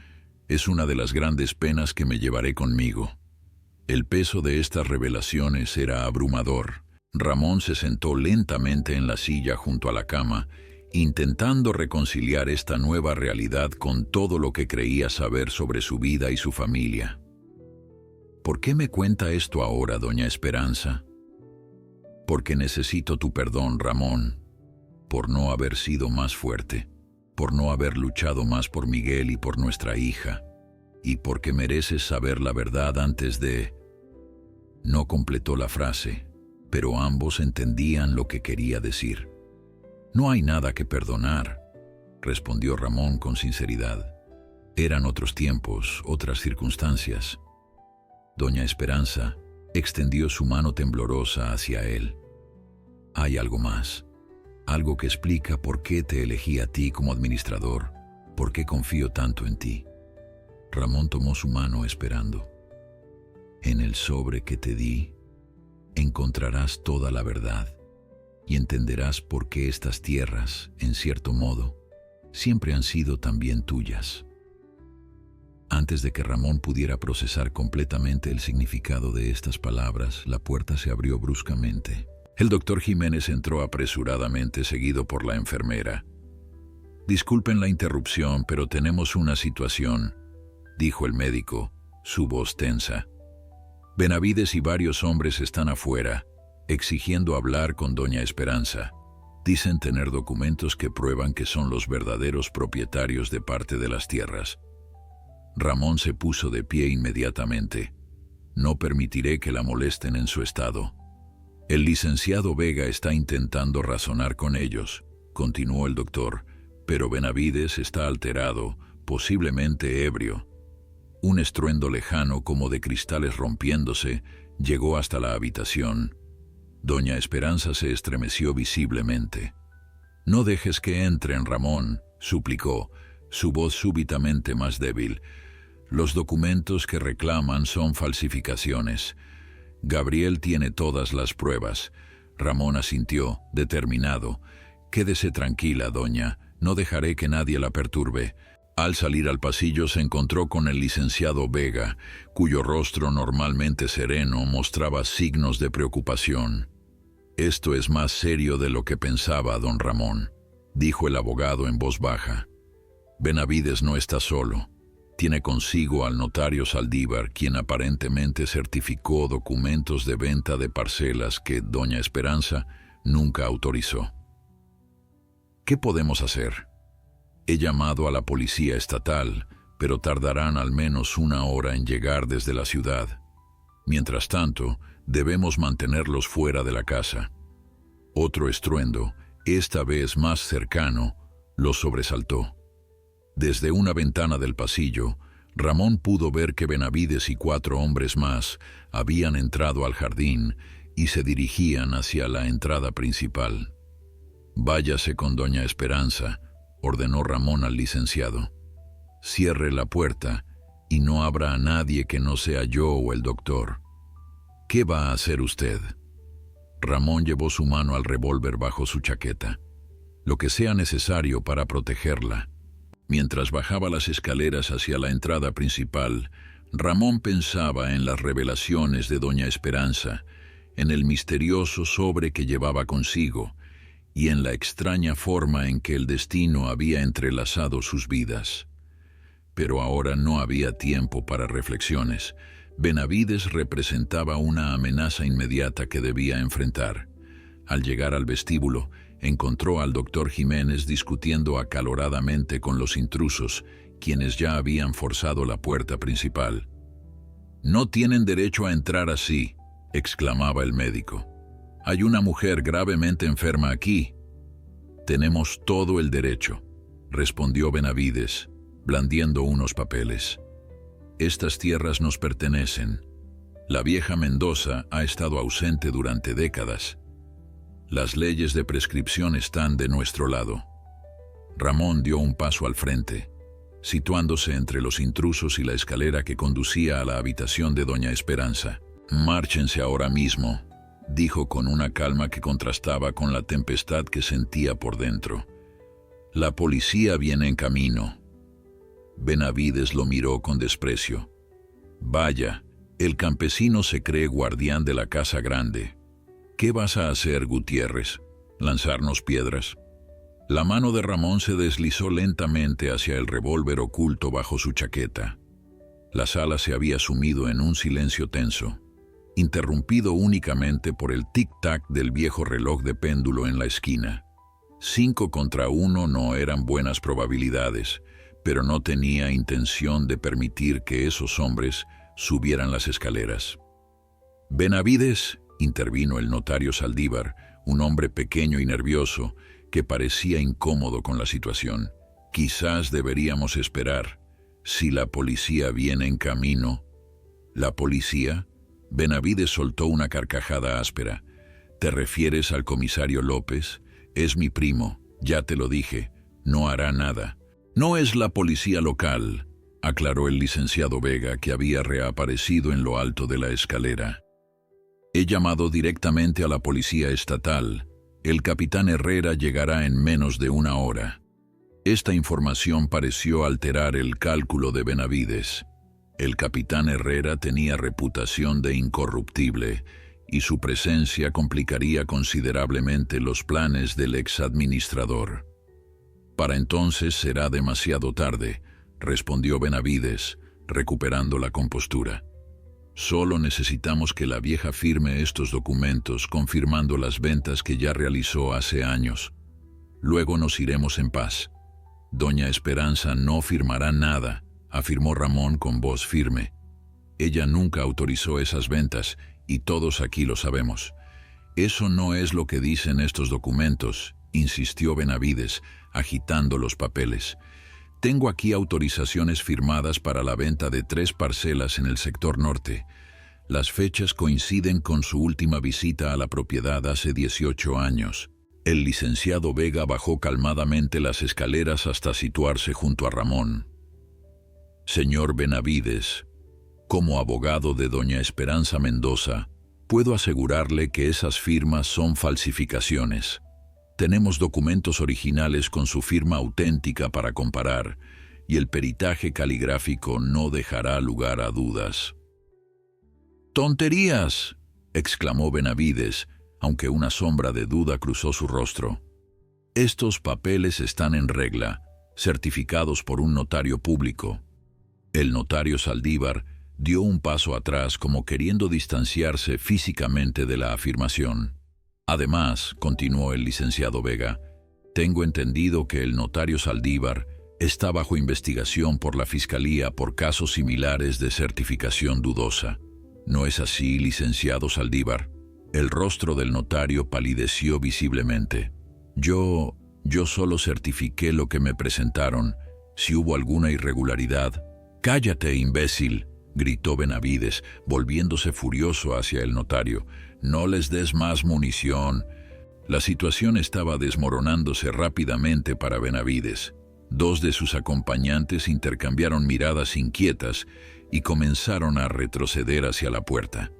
Es una de las grandes penas que me llevaré conmigo. El peso de estas revelaciones era abrumador. Ramón se sentó lentamente en la silla junto a la cama intentando reconciliar esta nueva realidad con todo lo que creía saber sobre su vida y su familia. ¿Por qué me cuenta esto ahora, doña Esperanza? Porque necesito tu perdón, Ramón, por no haber sido más fuerte, por no haber luchado más por Miguel y por nuestra hija, y porque mereces saber la verdad antes de... No completó la frase, pero ambos entendían lo que quería decir. No hay nada que perdonar, respondió Ramón con sinceridad. Eran otros tiempos, otras circunstancias. Doña Esperanza extendió su mano temblorosa hacia él. Hay algo más, algo que explica por qué te elegí a ti como administrador, por qué confío tanto en ti. Ramón tomó su mano esperando. En el sobre que te di, encontrarás toda la verdad y entenderás por qué estas tierras, en cierto modo, siempre han sido también tuyas. Antes de que Ramón pudiera procesar completamente el significado de estas palabras, la puerta se abrió bruscamente. El doctor Jiménez entró apresuradamente, seguido por la enfermera. «Disculpen la interrupción, pero tenemos una situación», dijo el médico, su voz tensa. «Benavides y varios hombres están afuera, exigiendo hablar con doña Esperanza. Dicen tener documentos que prueban que son los verdaderos propietarios de parte de las tierras». Ramón se puso de pie inmediatamente. «No permitiré que la molesten en su estado. El licenciado Vega está intentando razonar con ellos», continuó el doctor, «pero Benavides está alterado, posiblemente ebrio». Un estruendo lejano como de cristales rompiéndose llegó hasta la habitación. Doña Esperanza se estremeció visiblemente. «No dejes que entren, Ramón», suplicó, su voz súbitamente más débil. «Los documentos que reclaman son falsificaciones. Gabriel tiene todas las pruebas». Ramón asintió, determinado. «Quédese tranquila, doña, no dejaré que nadie la perturbe». Al salir al pasillo se encontró con el licenciado Vega, cuyo rostro normalmente sereno mostraba signos de preocupación. «Esto es más serio de lo que pensaba, don Ramón», dijo el abogado en voz baja. «Benavides no está solo. Tiene consigo al notario Saldívar, quien aparentemente certificó documentos de venta de parcelas que doña Esperanza nunca autorizó. ¿Qué podemos hacer? He llamado a la policía estatal, pero tardarán al menos 1 hora en llegar desde la ciudad. Mientras tanto, debemos mantenerlos fuera de la casa». Otro estruendo, esta vez más cercano, los sobresaltó. Desde una ventana del pasillo, Ramón pudo ver que Benavides y 4 hombres más habían entrado al jardín y se dirigían hacia la entrada principal. «Váyase con doña Esperanza», ordenó Ramón al licenciado. «Cierre la puerta y no abra a nadie que no sea yo o el doctor». «¿Qué va a hacer usted?». Ramón llevó su mano al revólver bajo su chaqueta. «Lo que sea necesario para protegerla». Mientras bajaba las escaleras hacia la entrada principal, Ramón pensaba en las revelaciones de doña Esperanza, en el misterioso sobre que llevaba consigo, y en la extraña forma en que el destino había entrelazado sus vidas. Pero ahora no había tiempo para reflexiones. Benavides representaba una amenaza inmediata que debía enfrentar. Al llegar al vestíbulo, encontró al doctor Jiménez discutiendo acaloradamente con los intrusos, quienes ya habían forzado la puerta principal. «No tienen derecho a entrar así», exclamaba el médico. «Hay una mujer gravemente enferma aquí». «Tenemos todo el derecho», respondió Benavides, blandiendo unos papeles. «Estas tierras nos pertenecen. La vieja Mendoza ha estado ausente durante décadas. Las leyes de prescripción están de nuestro lado». Ramón dio un paso al frente, situándose entre los intrusos y la escalera que conducía a la habitación de doña Esperanza. «Márchense ahora mismo», dijo con una calma que contrastaba con la tempestad que sentía por dentro. «La policía viene en camino». Benavides lo miró con desprecio. «Vaya, el campesino se cree guardián de la casa grande. ¿Qué vas a hacer, Gutiérrez? ¿Lanzarnos piedras?». La mano de Ramón se deslizó lentamente hacia el revólver oculto bajo su chaqueta. La sala se había sumido en un silencio tenso, interrumpido únicamente por el tic-tac del viejo reloj de péndulo en la esquina. 5 contra 1 no eran buenas probabilidades, pero no tenía intención de permitir que esos hombres subieran las escaleras. «Benavides», intervino el notario Saldívar, un hombre pequeño y nervioso que parecía incómodo con la situación. «Quizás deberíamos esperar. Si la policía viene en camino». «¿La policía?» Benavides soltó una carcajada áspera. «¿Te refieres al comisario López? Es mi primo, ya te lo dije, no hará nada». «No es la policía local», aclaró el licenciado Vega, que había reaparecido en lo alto de la escalera. «He llamado directamente a la policía estatal. El capitán Herrera llegará en menos de 1 hora». Esta información pareció alterar el cálculo de Benavides. El capitán Herrera tenía reputación de incorruptible y su presencia complicaría considerablemente los planes del exadministrador. «Para entonces será demasiado tarde», respondió Benavides, recuperando la compostura. «Solo necesitamos que la vieja firme estos documentos confirmando las ventas que ya realizó hace años. Luego nos iremos en paz». «Doña Esperanza no firmará nada», afirmó Ramón con voz firme. «Ella nunca autorizó esas ventas y todos aquí lo sabemos». «Eso no es lo que dicen estos documentos», insistió Benavides, agitando los papeles. «Tengo aquí autorizaciones firmadas para la venta de 3 parcelas en el sector norte. Las fechas coinciden con su última visita a la propiedad hace 18 años. El licenciado Vega bajó calmadamente las escaleras hasta situarse junto a Ramón. «Señor Benavides, como abogado de doña Esperanza Mendoza, puedo asegurarle que esas firmas son falsificaciones. Tenemos documentos originales con su firma auténtica para comparar, y el peritaje caligráfico no dejará lugar a dudas». «¡Tonterías!», exclamó Benavides, aunque una sombra de duda cruzó su rostro. «Estos papeles están en regla, certificados por un notario público». El notario Saldívar dio un paso atrás como queriendo distanciarse físicamente de la afirmación. «Además», continuó el licenciado Vega, «tengo entendido que el notario Saldívar está bajo investigación por la Fiscalía por casos similares de certificación dudosa. ¿No es así, licenciado Saldívar?». El rostro del notario palideció visiblemente. Yo solo certifiqué lo que me presentaron. Si hubo alguna irregularidad». «¡Cállate, imbécil!», gritó Benavides, volviéndose furioso hacia el notario. «No les des más munición». La situación estaba desmoronándose rápidamente para Benavides. 2 de sus acompañantes intercambiaron miradas inquietas y comenzaron a retroceder hacia la puerta.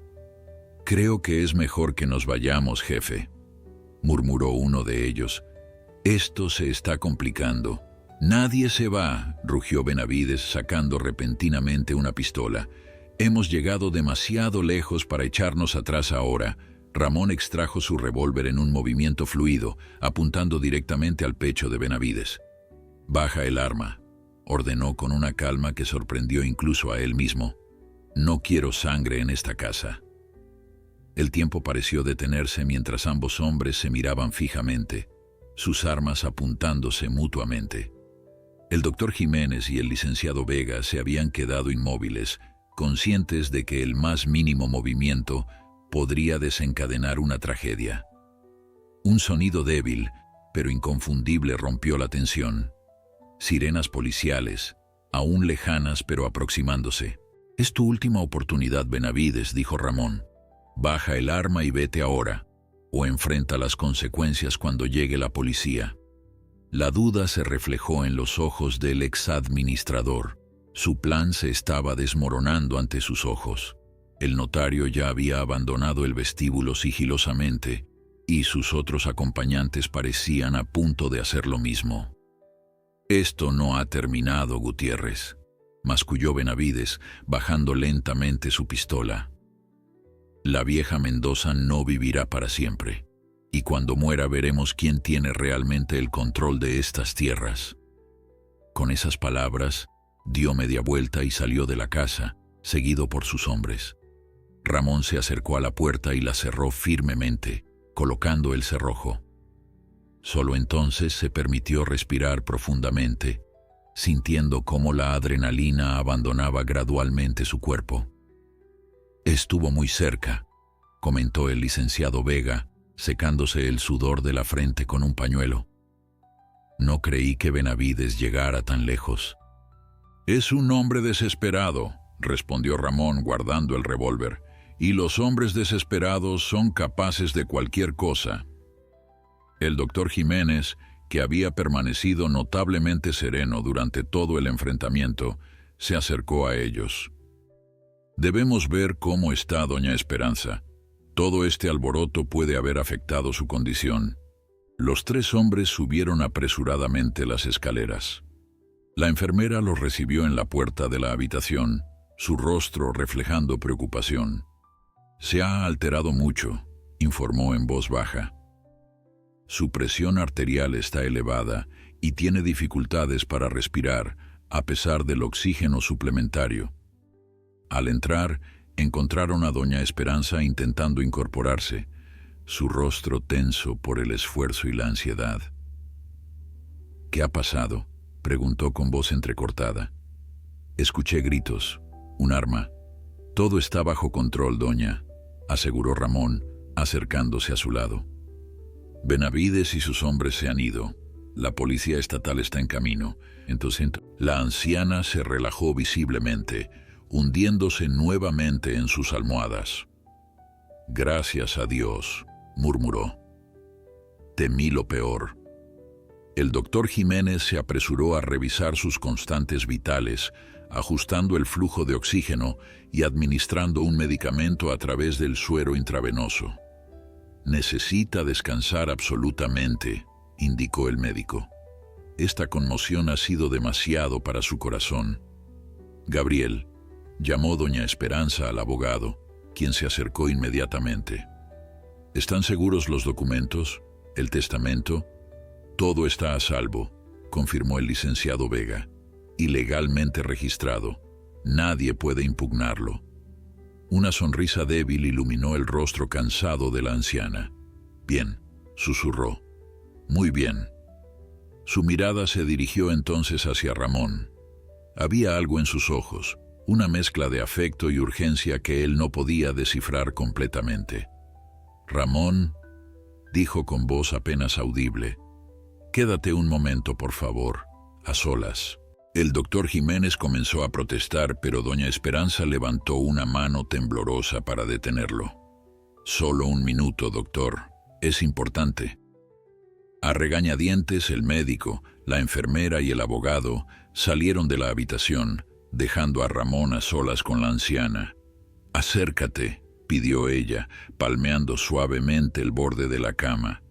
«Creo que es mejor que nos vayamos, jefe», murmuró uno de ellos. «Esto se está complicando». «Nadie se va», rugió Benavides sacando repentinamente una pistola. «Hemos llegado demasiado lejos para echarnos atrás ahora». Ramón extrajo su revólver en un movimiento fluido, apuntando directamente al pecho de Benavides. «Baja el arma», ordenó con una calma que sorprendió incluso a él mismo. «No quiero sangre en esta casa». El tiempo pareció detenerse mientras ambos hombres se miraban fijamente, sus armas apuntándose mutuamente. El doctor Jiménez y el licenciado Vega se habían quedado inmóviles, conscientes de que el más mínimo movimiento podría desencadenar una tragedia. Un sonido débil, pero inconfundible, rompió la tensión. Sirenas policiales, aún lejanas pero aproximándose. «Es tu última oportunidad, Benavides», dijo Ramón. «Baja el arma y vete ahora, o enfrenta las consecuencias cuando llegue la policía». La duda se reflejó en los ojos del exadministrador. Su plan se estaba desmoronando ante sus ojos. El notario ya había abandonado el vestíbulo sigilosamente, y sus otros acompañantes parecían a punto de hacer lo mismo. «Esto no ha terminado, Gutiérrez», masculló Benavides, bajando lentamente su pistola. «La vieja Mendoza no vivirá para siempre. y cuando muera veremos quién tiene realmente el control de estas tierras. Con esas palabras, dio media vuelta y salió de la casa, seguido por sus hombres. Ramón se acercó a la puerta y la cerró firmemente, colocando el cerrojo. Solo entonces se permitió respirar profundamente, sintiendo cómo la adrenalina abandonaba gradualmente su cuerpo. «Estuvo muy cerca», comentó el licenciado Vega, secándose el sudor de la frente con un pañuelo. «No creí que Benavides llegara tan lejos». «Es un hombre desesperado», respondió Ramón guardando el revólver, «y los hombres desesperados son capaces de cualquier cosa». El doctor Jiménez, que había permanecido notablemente sereno durante todo el enfrentamiento, se acercó a ellos. «Debemos ver cómo está doña Esperanza. Todo este alboroto puede haber afectado su condición». Los tres hombres subieron apresuradamente las escaleras. La enfermera los recibió en la puerta de la habitación, su rostro reflejando preocupación. «Se ha alterado mucho», informó en voz baja. «Su presión arterial está elevada y tiene dificultades para respirar, a pesar del oxígeno suplementario». Al entrar, encontraron a doña Esperanza intentando incorporarse, su rostro tenso por el esfuerzo y la ansiedad. «¿Qué ha pasado?», preguntó con voz entrecortada. «Escuché gritos. Un arma». «Todo está bajo control, doña», aseguró Ramón, acercándose a su lado. «Benavides y sus hombres se han ido. La policía estatal está en camino». Entonces, la anciana se relajó visiblemente, hundiéndose nuevamente en sus almohadas. «Gracias a Dios», murmuró. «Temí lo peor». El doctor Jiménez se apresuró a revisar sus constantes vitales, ajustando el flujo de oxígeno y administrando un medicamento a través del suero intravenoso. «Necesita descansar absolutamente», indicó el médico. «Esta conmoción ha sido demasiado para su corazón». «Gabriel», llamó doña Esperanza al abogado, quien se acercó inmediatamente. «¿Están seguros los documentos? ¿El testamento?» «Todo está a salvo», confirmó el licenciado Vega. «Y legalmente registrado. Nadie puede impugnarlo». Una sonrisa débil iluminó el rostro cansado de la anciana. «Bien», susurró. «Muy bien». Su mirada se dirigió entonces hacia Ramón. Había algo en sus ojos, una mezcla de afecto y urgencia que él no podía descifrar completamente. «Ramón», dijo con voz apenas audible, «quédate un momento, por favor, a solas». El doctor Jiménez comenzó a protestar, pero doña Esperanza levantó una mano temblorosa para detenerlo. «Solo un minuto, doctor. Es importante». A regañadientes, el médico, la enfermera y el abogado salieron de la habitación, dejando a Ramón a solas con la anciana. «Acércate», pidió ella, palmeando suavemente el borde de la cama.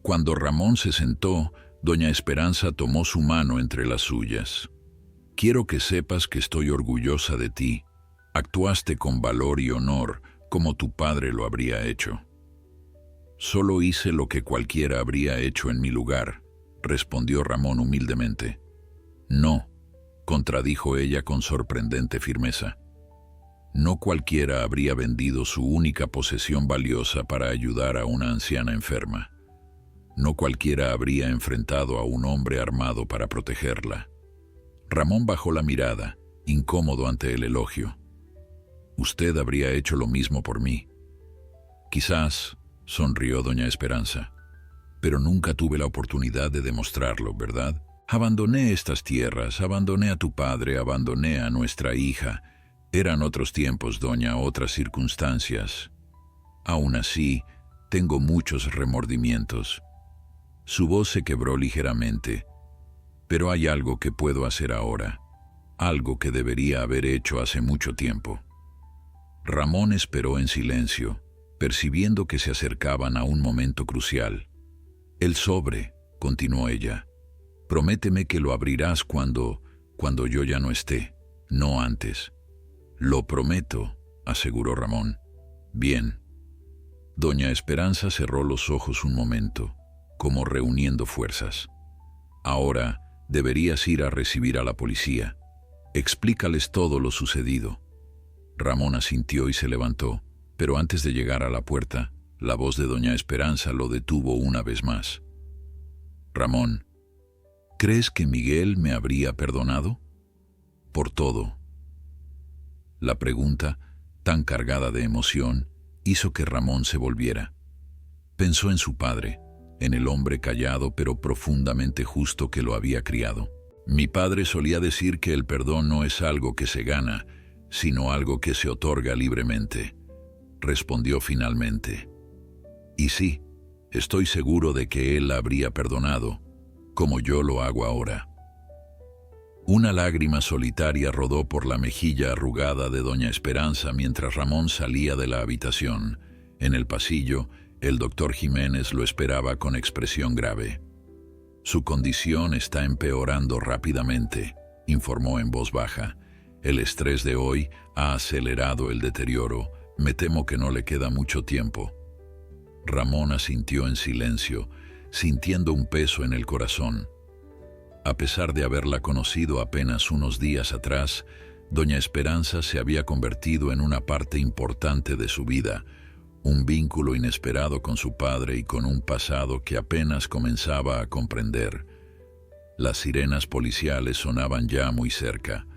Cuando Ramón se sentó, doña Esperanza tomó su mano entre las suyas. «Quiero que sepas que estoy orgullosa de ti. Actuaste con valor y honor, como tu padre lo habría hecho». «Solo hice lo que cualquiera habría hecho en mi lugar», respondió Ramón humildemente. «No», contradijo ella con sorprendente firmeza. «No cualquiera habría vendido su única posesión valiosa para ayudar a una anciana enferma. No cualquiera habría enfrentado a un hombre armado para protegerla». Ramón bajó la mirada, incómodo ante el elogio. «Usted habría hecho lo mismo por mí». «Quizás», sonrió doña Esperanza, «pero nunca tuve la oportunidad de demostrarlo, ¿verdad? Abandoné estas tierras, abandoné a tu padre, abandoné a nuestra hija. Eran otros tiempos, doña, otras circunstancias. Aún así, tengo muchos remordimientos». Su voz se quebró ligeramente. «Pero hay algo que puedo hacer ahora, algo que debería haber hecho hace mucho tiempo». Ramón esperó en silencio, percibiendo que se acercaban a un momento crucial. «El sobre», continuó ella. «Prométeme que lo abrirás cuando yo ya no esté, no antes». «Lo prometo», aseguró Ramón. «Bien». Doña Esperanza cerró los ojos un momento, como reuniendo fuerzas. Ahora deberías ir a recibir a la policía. Explícales todo lo sucedido. Ramón asintió y se levantó, pero antes de llegar a la puerta, la voz de Doña Esperanza lo detuvo una vez más. Ramón, ¿crees que Miguel me habría perdonado? Por todo. La pregunta, tan cargada de emoción, hizo que Ramón se volviera. Pensó en su padre, en el hombre callado pero profundamente justo que lo había criado. Mi padre solía decir que el perdón no es algo que se gana, sino algo que se otorga libremente, respondió finalmente. Y sí, estoy seguro de que él la habría perdonado, como yo lo hago ahora. Una lágrima solitaria rodó por la mejilla arrugada de Doña Esperanza mientras Ramón salía de la habitación. En el pasillo, el doctor Jiménez lo esperaba con expresión grave. Su condición está empeorando rápidamente, informó en voz baja. El estrés de hoy ha acelerado el deterioro. Me temo que no le queda mucho tiempo. Ramón asintió en silencio, sintiendo un peso en el corazón. A pesar de haberla conocido apenas unos días atrás, Doña Esperanza se había convertido en una parte importante de su vida, un vínculo inesperado con su padre y con un pasado que apenas comenzaba a comprender. Las sirenas policiales sonaban ya muy cerca.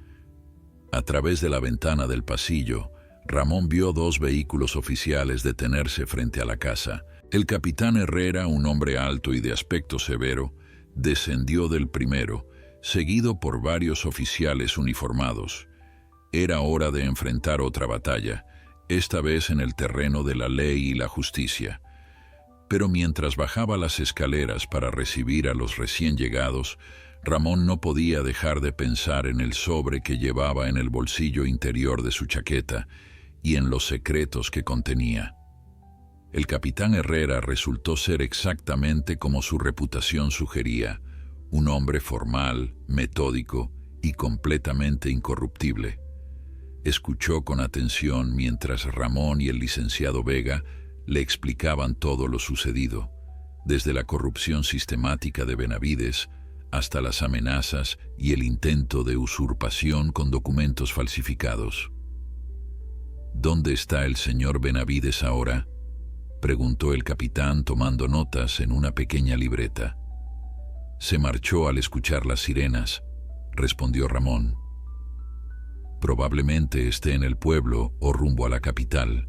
A través de la ventana del pasillo, Ramón vio 2 vehículos oficiales detenerse frente a la casa. El capitán Herrera, un hombre alto y de aspecto severo, descendió del primero, seguido por varios oficiales uniformados. Era hora de enfrentar otra batalla, esta vez en el terreno de la ley y la justicia. Pero mientras bajaba las escaleras para recibir a los recién llegados, Ramón no podía dejar de pensar en el sobre que llevaba en el bolsillo interior de su chaqueta y en los secretos que contenía. El capitán Herrera resultó ser exactamente como su reputación sugería, un hombre formal, metódico y completamente incorruptible. Escuchó con atención mientras Ramón y el licenciado Vega le explicaban todo lo sucedido, desde la corrupción sistemática de Benavides hasta las amenazas y el intento de usurpación con documentos falsificados. ¿Dónde está el señor Benavides ahora?, preguntó el capitán tomando notas en una pequeña libreta. Se marchó al escuchar las sirenas, respondió Ramón. Probablemente esté en el pueblo o rumbo a la capital.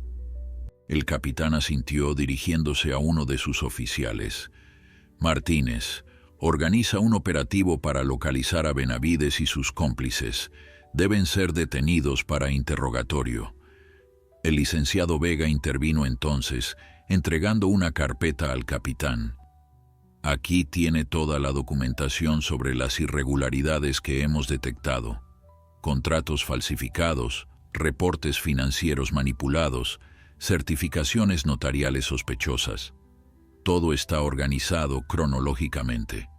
El capitán asintió dirigiéndose a uno de sus oficiales. Martínez, organiza un operativo para localizar a Benavides y sus cómplices. Deben ser detenidos para interrogatorio. El licenciado Vega intervino entonces, entregando una carpeta al capitán. Aquí tiene toda la documentación sobre las irregularidades que hemos detectado. Contratos falsificados, reportes financieros manipulados, certificaciones notariales sospechosas. Todo está organizado cronológicamente.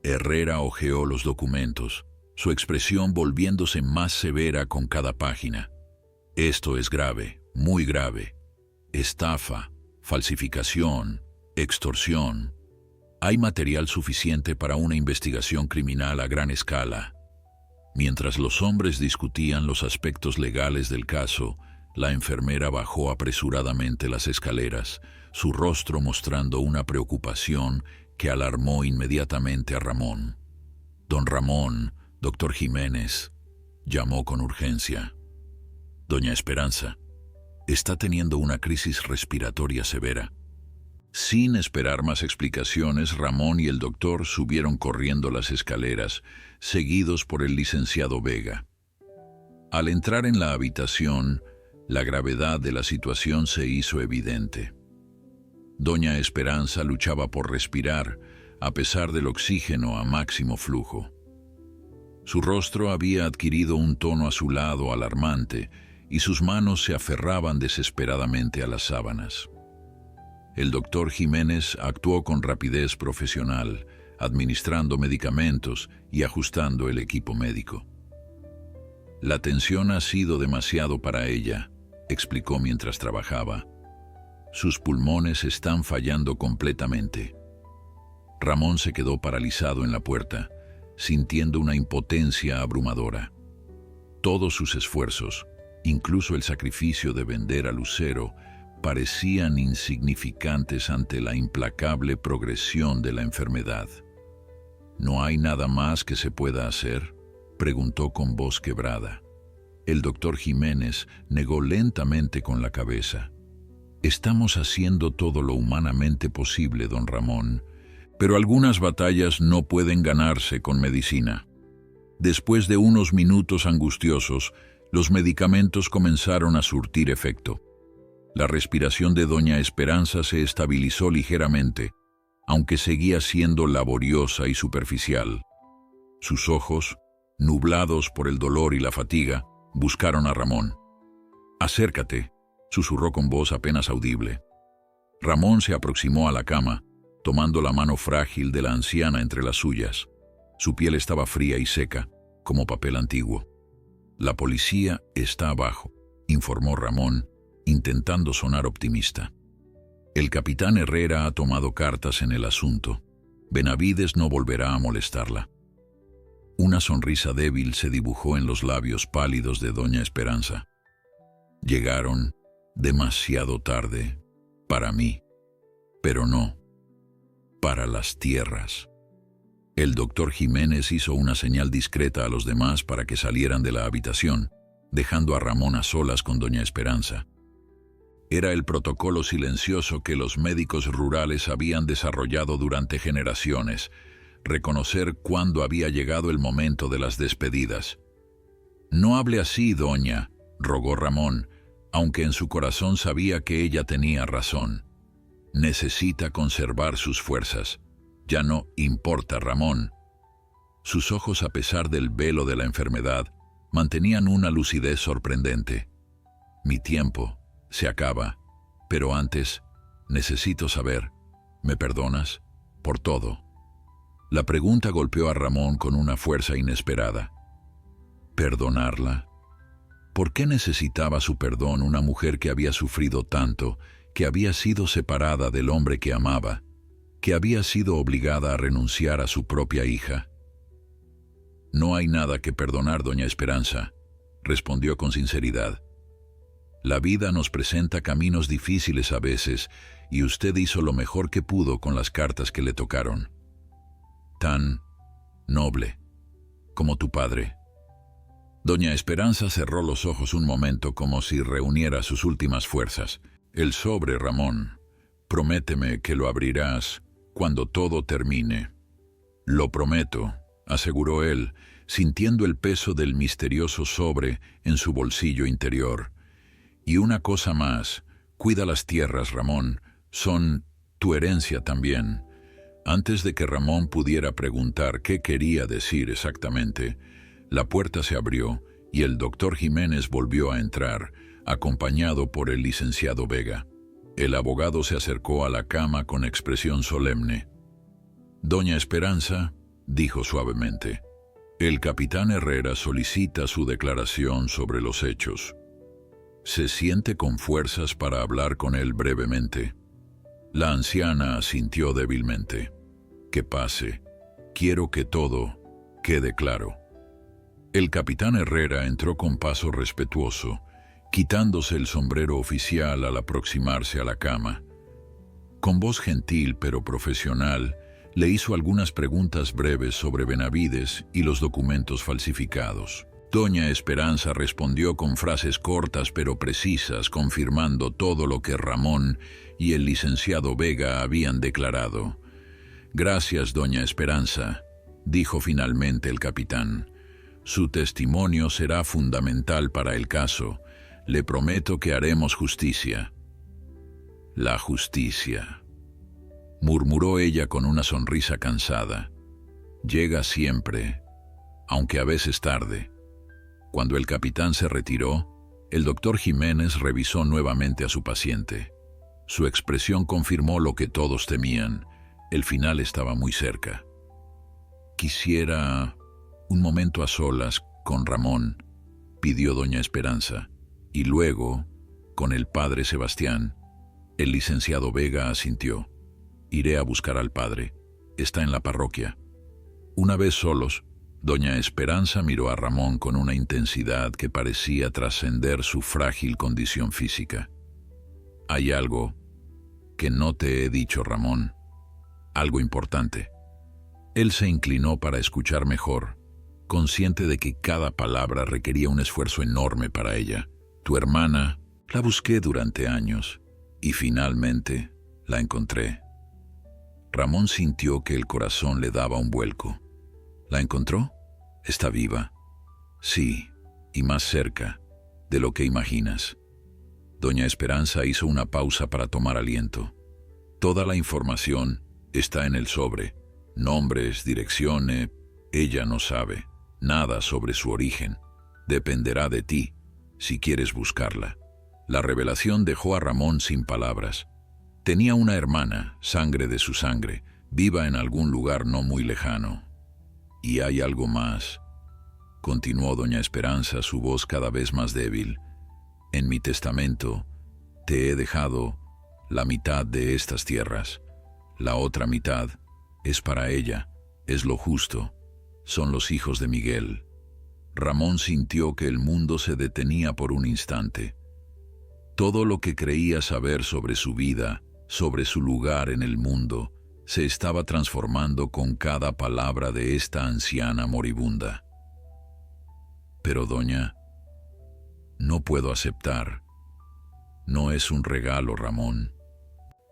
Herrera hojeó los documentos, su expresión volviéndose más severa con cada página. Esto es grave, muy grave. Estafa, falsificación, extorsión. Hay material suficiente para una investigación criminal a gran escala. Mientras los hombres discutían los aspectos legales del caso, la enfermera bajó apresuradamente las escaleras, su rostro mostrando una preocupación que alarmó inmediatamente a Ramón. Don Ramón, doctor Jiménez, llamó con urgencia. Doña Esperanza está teniendo una crisis respiratoria severa. Sin esperar más explicaciones, Ramón y el doctor subieron corriendo las escaleras, seguidos por el licenciado Vega. Al entrar en la habitación, la gravedad de la situación se hizo evidente. Doña Esperanza luchaba por respirar, a pesar del oxígeno a máximo flujo. Su rostro había adquirido un tono azulado alarmante y sus manos se aferraban desesperadamente a las sábanas. El doctor Jiménez actuó con rapidez profesional, administrando medicamentos y ajustando el equipo médico. La tensión ha sido demasiado para ella, explicó mientras trabajaba. Sus pulmones están fallando completamente. Ramón se quedó paralizado en la puerta, sintiendo una impotencia abrumadora. Todos sus esfuerzos, incluso el sacrificio de vender a Lucero, parecían insignificantes ante la implacable progresión de la enfermedad. ¿No hay nada más que se pueda hacer?, preguntó con voz quebrada. El doctor Jiménez negó lentamente con la cabeza. Estamos haciendo todo lo humanamente posible, don Ramón, pero algunas batallas no pueden ganarse con medicina. Después de unos minutos angustiosos, los medicamentos comenzaron a surtir efecto. La respiración de doña Esperanza se estabilizó ligeramente, aunque seguía siendo laboriosa y superficial. Sus ojos, nublados por el dolor y la fatiga, buscaron a Ramón. «Acércate», susurró con voz apenas audible. Ramón se aproximó a la cama, tomando la mano frágil de la anciana entre las suyas. Su piel estaba fría y seca, como papel antiguo. «La policía está abajo», informó Ramón, intentando sonar optimista. «El capitán Herrera ha tomado cartas en el asunto. Benavides no volverá a molestarla». Una sonrisa débil se dibujó en los labios pálidos de doña Esperanza. «Llegaron demasiado tarde para mí, pero no para las tierras». El doctor Jiménez hizo una señal discreta a los demás para que salieran de la habitación, dejando a Ramón a solas con doña Esperanza. Era el protocolo silencioso que los médicos rurales habían desarrollado durante generaciones: reconocer cuándo había llegado el momento de las despedidas. «No hable así, doña», rogó Ramón, aunque en su corazón sabía que ella tenía razón. «Necesita conservar sus fuerzas. Ya no importa, Ramón». Sus ojos, a pesar del velo de la enfermedad, mantenían una lucidez sorprendente. «Mi tiempo se acaba, pero antes necesito saber, ¿me perdonas por todo?». La pregunta golpeó a Ramón con una fuerza inesperada. ¿Perdonarla? ¿Por qué necesitaba su perdón una mujer que había sufrido tanto, que había sido separada del hombre que amaba, que había sido obligada a renunciar a su propia hija? «No hay nada que perdonar, doña Esperanza», respondió con sinceridad. «La vida nos presenta caminos difíciles a veces, y usted hizo lo mejor que pudo con las cartas que le tocaron. Tan noble como tu padre». Doña Esperanza cerró los ojos un momento como si reuniera sus últimas fuerzas. «El sobre, Ramón. Prométeme que lo abrirás cuando todo termine». «Lo prometo», aseguró él, sintiendo el peso del misterioso sobre en su bolsillo interior. «Y una cosa más, cuida las tierras, Ramón. Son tu herencia también». Antes de que Ramón pudiera preguntar qué quería decir exactamente, la puerta se abrió y el doctor Jiménez volvió a entrar, acompañado por el licenciado Vega. El abogado se acercó a la cama con expresión solemne. «Doña Esperanza», dijo suavemente, «el capitán Herrera solicita su declaración sobre los hechos. ¿Se siente con fuerzas para hablar con él brevemente?». La anciana asintió débilmente. «Que pase. Quiero que todo quede claro». El capitán Herrera entró con paso respetuoso, quitándose el sombrero oficial al aproximarse a la cama. Con voz gentil pero profesional, le hizo algunas preguntas breves sobre Benavides y los documentos falsificados. Doña Esperanza respondió con frases cortas pero precisas, confirmando todo lo que Ramón y el licenciado Vega habían declarado. «Gracias, doña Esperanza», dijo finalmente el capitán. «Su testimonio será fundamental para el caso. Le prometo que haremos justicia». «La justicia», murmuró ella con una sonrisa cansada. «Llega siempre, aunque a veces tarde». Cuando el capitán se retiró, el doctor Jiménez revisó nuevamente a su paciente. Su expresión confirmó lo que todos temían: el final estaba muy cerca. «Quisiera un momento a solas con Ramón», pidió doña Esperanza, «y luego con el padre Sebastián». El licenciado Vega asintió. Iré a buscar al padre. Está en la parroquia. Una vez solos, doña Esperanza miró a Ramón con una intensidad que parecía trascender su frágil condición física. Hay algo que no te he dicho, Ramón. Algo importante. Él se inclinó para escuchar mejor, consciente de que cada palabra requería un esfuerzo enorme para ella. Tu hermana, la busqué durante años y finalmente la encontré. Ramón sintió que el corazón le daba un vuelco. ¿La encontró? Está viva. Sí, y más cerca de lo que imaginas. Doña Esperanza hizo una pausa para tomar aliento. Toda la información está en el sobre. Nombres, direcciones. Ella no sabe nada sobre su origen. Dependerá de ti, si quieres buscarla. La revelación dejó a Ramón sin palabras. Tenía una hermana, sangre de su sangre, viva en algún lugar no muy lejano. Y hay algo más, continuó doña Esperanza, su voz cada vez más débil. En mi testamento te he dejado la mitad de estas tierras. La otra mitad es para ella, es lo justo. Son los hijos de Miguel. Ramón sintió que el mundo se detenía por un instante. Todo lo que creía saber sobre su vida, sobre su lugar en el mundo, se estaba transformando con cada palabra de esta anciana moribunda. Pero doña, no puedo aceptar. No es un regalo, Ramón.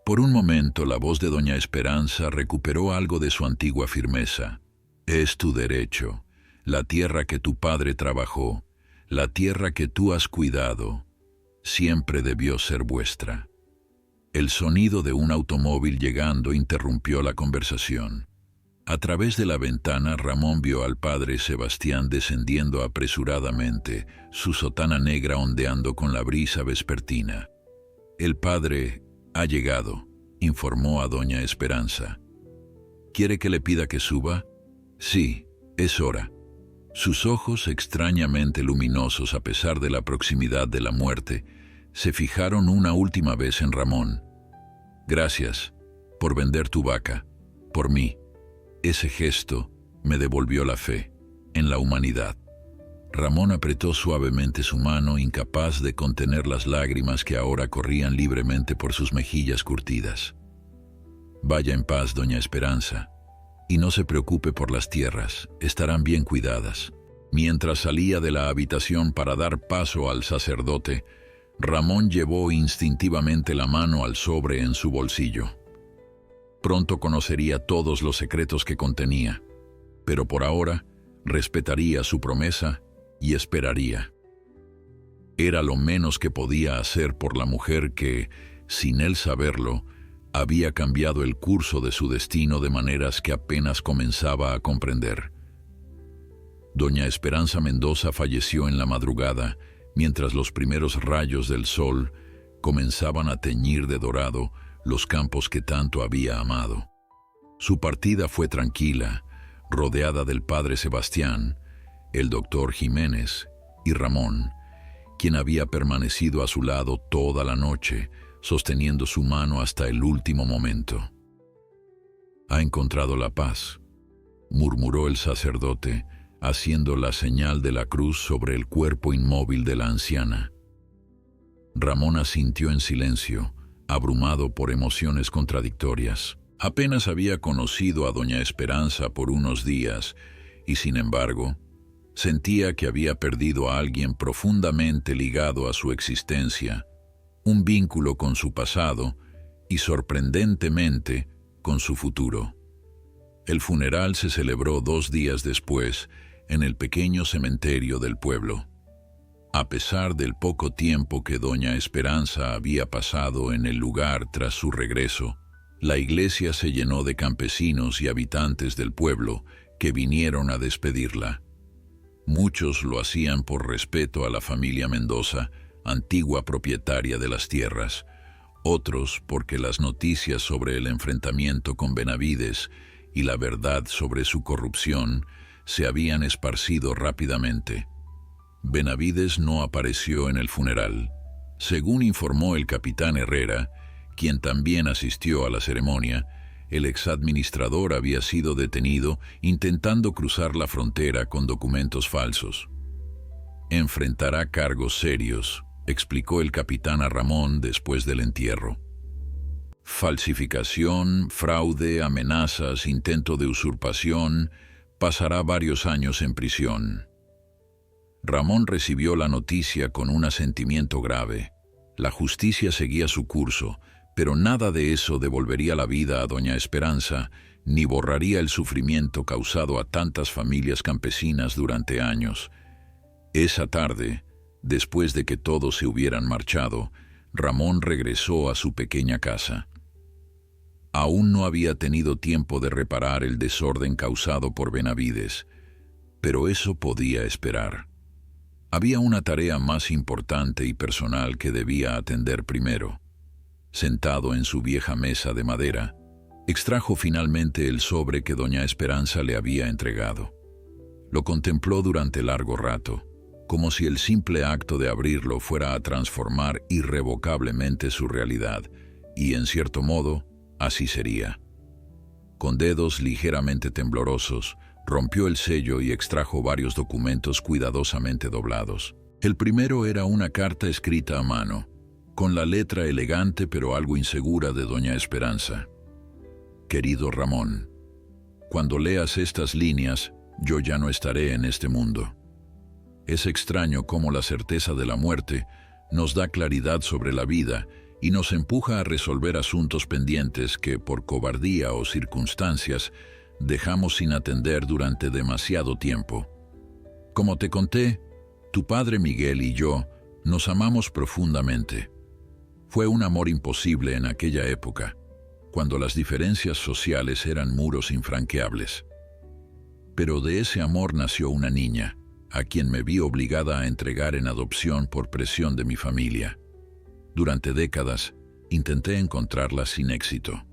Por un momento la voz de doña Esperanza recuperó algo de su antigua firmeza. Es tu derecho, la tierra que tu padre trabajó, la tierra que tú has cuidado, siempre debió ser vuestra. El sonido de un automóvil llegando interrumpió la conversación. A través de la ventana, Ramón vio al padre Sebastián descendiendo apresuradamente, su sotana negra ondeando con la brisa vespertina. El padre ha llegado, informó a doña Esperanza. ¿Quiere que le pida que suba? Sí, es hora. Sus ojos, extrañamente luminosos a pesar de la proximidad de la muerte, se fijaron una última vez en Ramón. Gracias por vender tu vaca, por mí. Ese gesto me devolvió la fe en la humanidad. Ramón apretó suavemente su mano, incapaz de contener las lágrimas que ahora corrían libremente por sus mejillas curtidas. Vaya en paz, doña Esperanza, y no se preocupe por las tierras, estarán bien cuidadas. Mientras salía de la habitación para dar paso al sacerdote, Ramón llevó instintivamente la mano al sobre en su bolsillo. Pronto conocería todos los secretos que contenía, pero por ahora respetaría su promesa y esperaría. Era lo menos que podía hacer por la mujer que, sin él saberlo, había cambiado el curso de su destino de maneras que apenas comenzaba a comprender. Doña Esperanza Mendoza falleció en la madrugada, mientras los primeros rayos del sol comenzaban a teñir de dorado los campos que tanto había amado. Su partida fue tranquila, rodeada del padre Sebastián, el doctor Jiménez y Ramón, quien había permanecido a su lado toda la noche, sosteniendo su mano hasta el último momento. «Ha encontrado la paz», murmuró el sacerdote, haciendo la señal de la cruz sobre el cuerpo inmóvil de la anciana. Ramón asintió en silencio, abrumado por emociones contradictorias. Apenas había conocido a doña Esperanza por unos días y, sin embargo, sentía que había perdido a alguien profundamente ligado a su existencia, un vínculo con su pasado y, sorprendentemente, con su futuro. El funeral se celebró 2 días después en el pequeño cementerio del pueblo. A pesar del poco tiempo que doña Esperanza había pasado en el lugar tras su regreso, la iglesia se llenó de campesinos y habitantes del pueblo que vinieron a despedirla. Muchos lo hacían por respeto a la familia Mendoza, antigua propietaria de las tierras, otros porque las noticias sobre el enfrentamiento con Benavides y la verdad sobre su corrupción se habían esparcido rápidamente. Benavides no apareció en el funeral. Según informó el capitán Herrera, quien también asistió a la ceremonia, el exadministrador había sido detenido intentando cruzar la frontera con documentos falsos. Enfrentará cargos serios, explicó el capitán a Ramón después del entierro. Falsificación, fraude, amenazas, intento de usurpación, pasará varios años en prisión. Ramón recibió la noticia con un asentimiento grave. La justicia seguía su curso, pero nada de eso devolvería la vida a doña Esperanza, ni borraría el sufrimiento causado a tantas familias campesinas durante años. Esa tarde, después de que todos se hubieran marchado, Ramón regresó a su pequeña casa. Aún no había tenido tiempo de reparar el desorden causado por Benavides, pero eso podía esperar. Había una tarea más importante y personal que debía atender primero. Sentado en su vieja mesa de madera, extrajo finalmente el sobre que doña Esperanza le había entregado. Lo contempló durante largo rato, como si el simple acto de abrirlo fuera a transformar irrevocablemente su realidad, y en cierto modo, así sería. Con dedos ligeramente temblorosos, rompió el sello y extrajo varios documentos cuidadosamente doblados. El primero era una carta escrita a mano, con la letra elegante pero algo insegura de doña Esperanza. Querido Ramón, cuando leas estas líneas, yo ya no estaré en este mundo. Es extraño cómo la certeza de la muerte nos da claridad sobre la vida y nos empuja a resolver asuntos pendientes que, por cobardía o circunstancias, dejamos sin atender durante demasiado tiempo. Como te conté, tu padre Miguel y yo nos amamos profundamente. Fue un amor imposible en aquella época, cuando las diferencias sociales eran muros infranqueables. Pero de ese amor nació una niña, a quien me vi obligada a entregar en adopción por presión de mi familia. Durante décadas, intenté encontrarla sin éxito.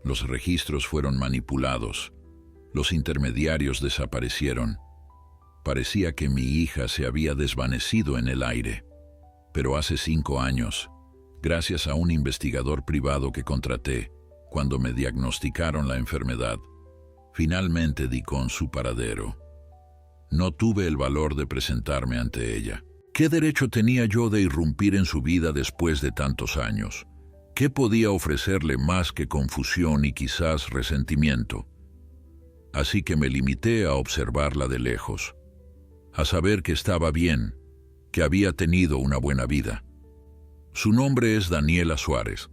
Los registros fueron manipulados, los intermediarios desaparecieron. Parecía que mi hija se había desvanecido en el aire. Pero hace 5 años, gracias a un investigador privado que contraté, cuando me diagnosticaron la enfermedad, finalmente di con su paradero. No tuve el valor de presentarme ante ella. ¿Qué derecho tenía yo de irrumpir en su vida después de tantos años? ¿Qué podía ofrecerle más que confusión y quizás resentimiento? Así que me limité a observarla de lejos, a saber que estaba bien, que había tenido una buena vida. Su nombre es Daniela Suárez.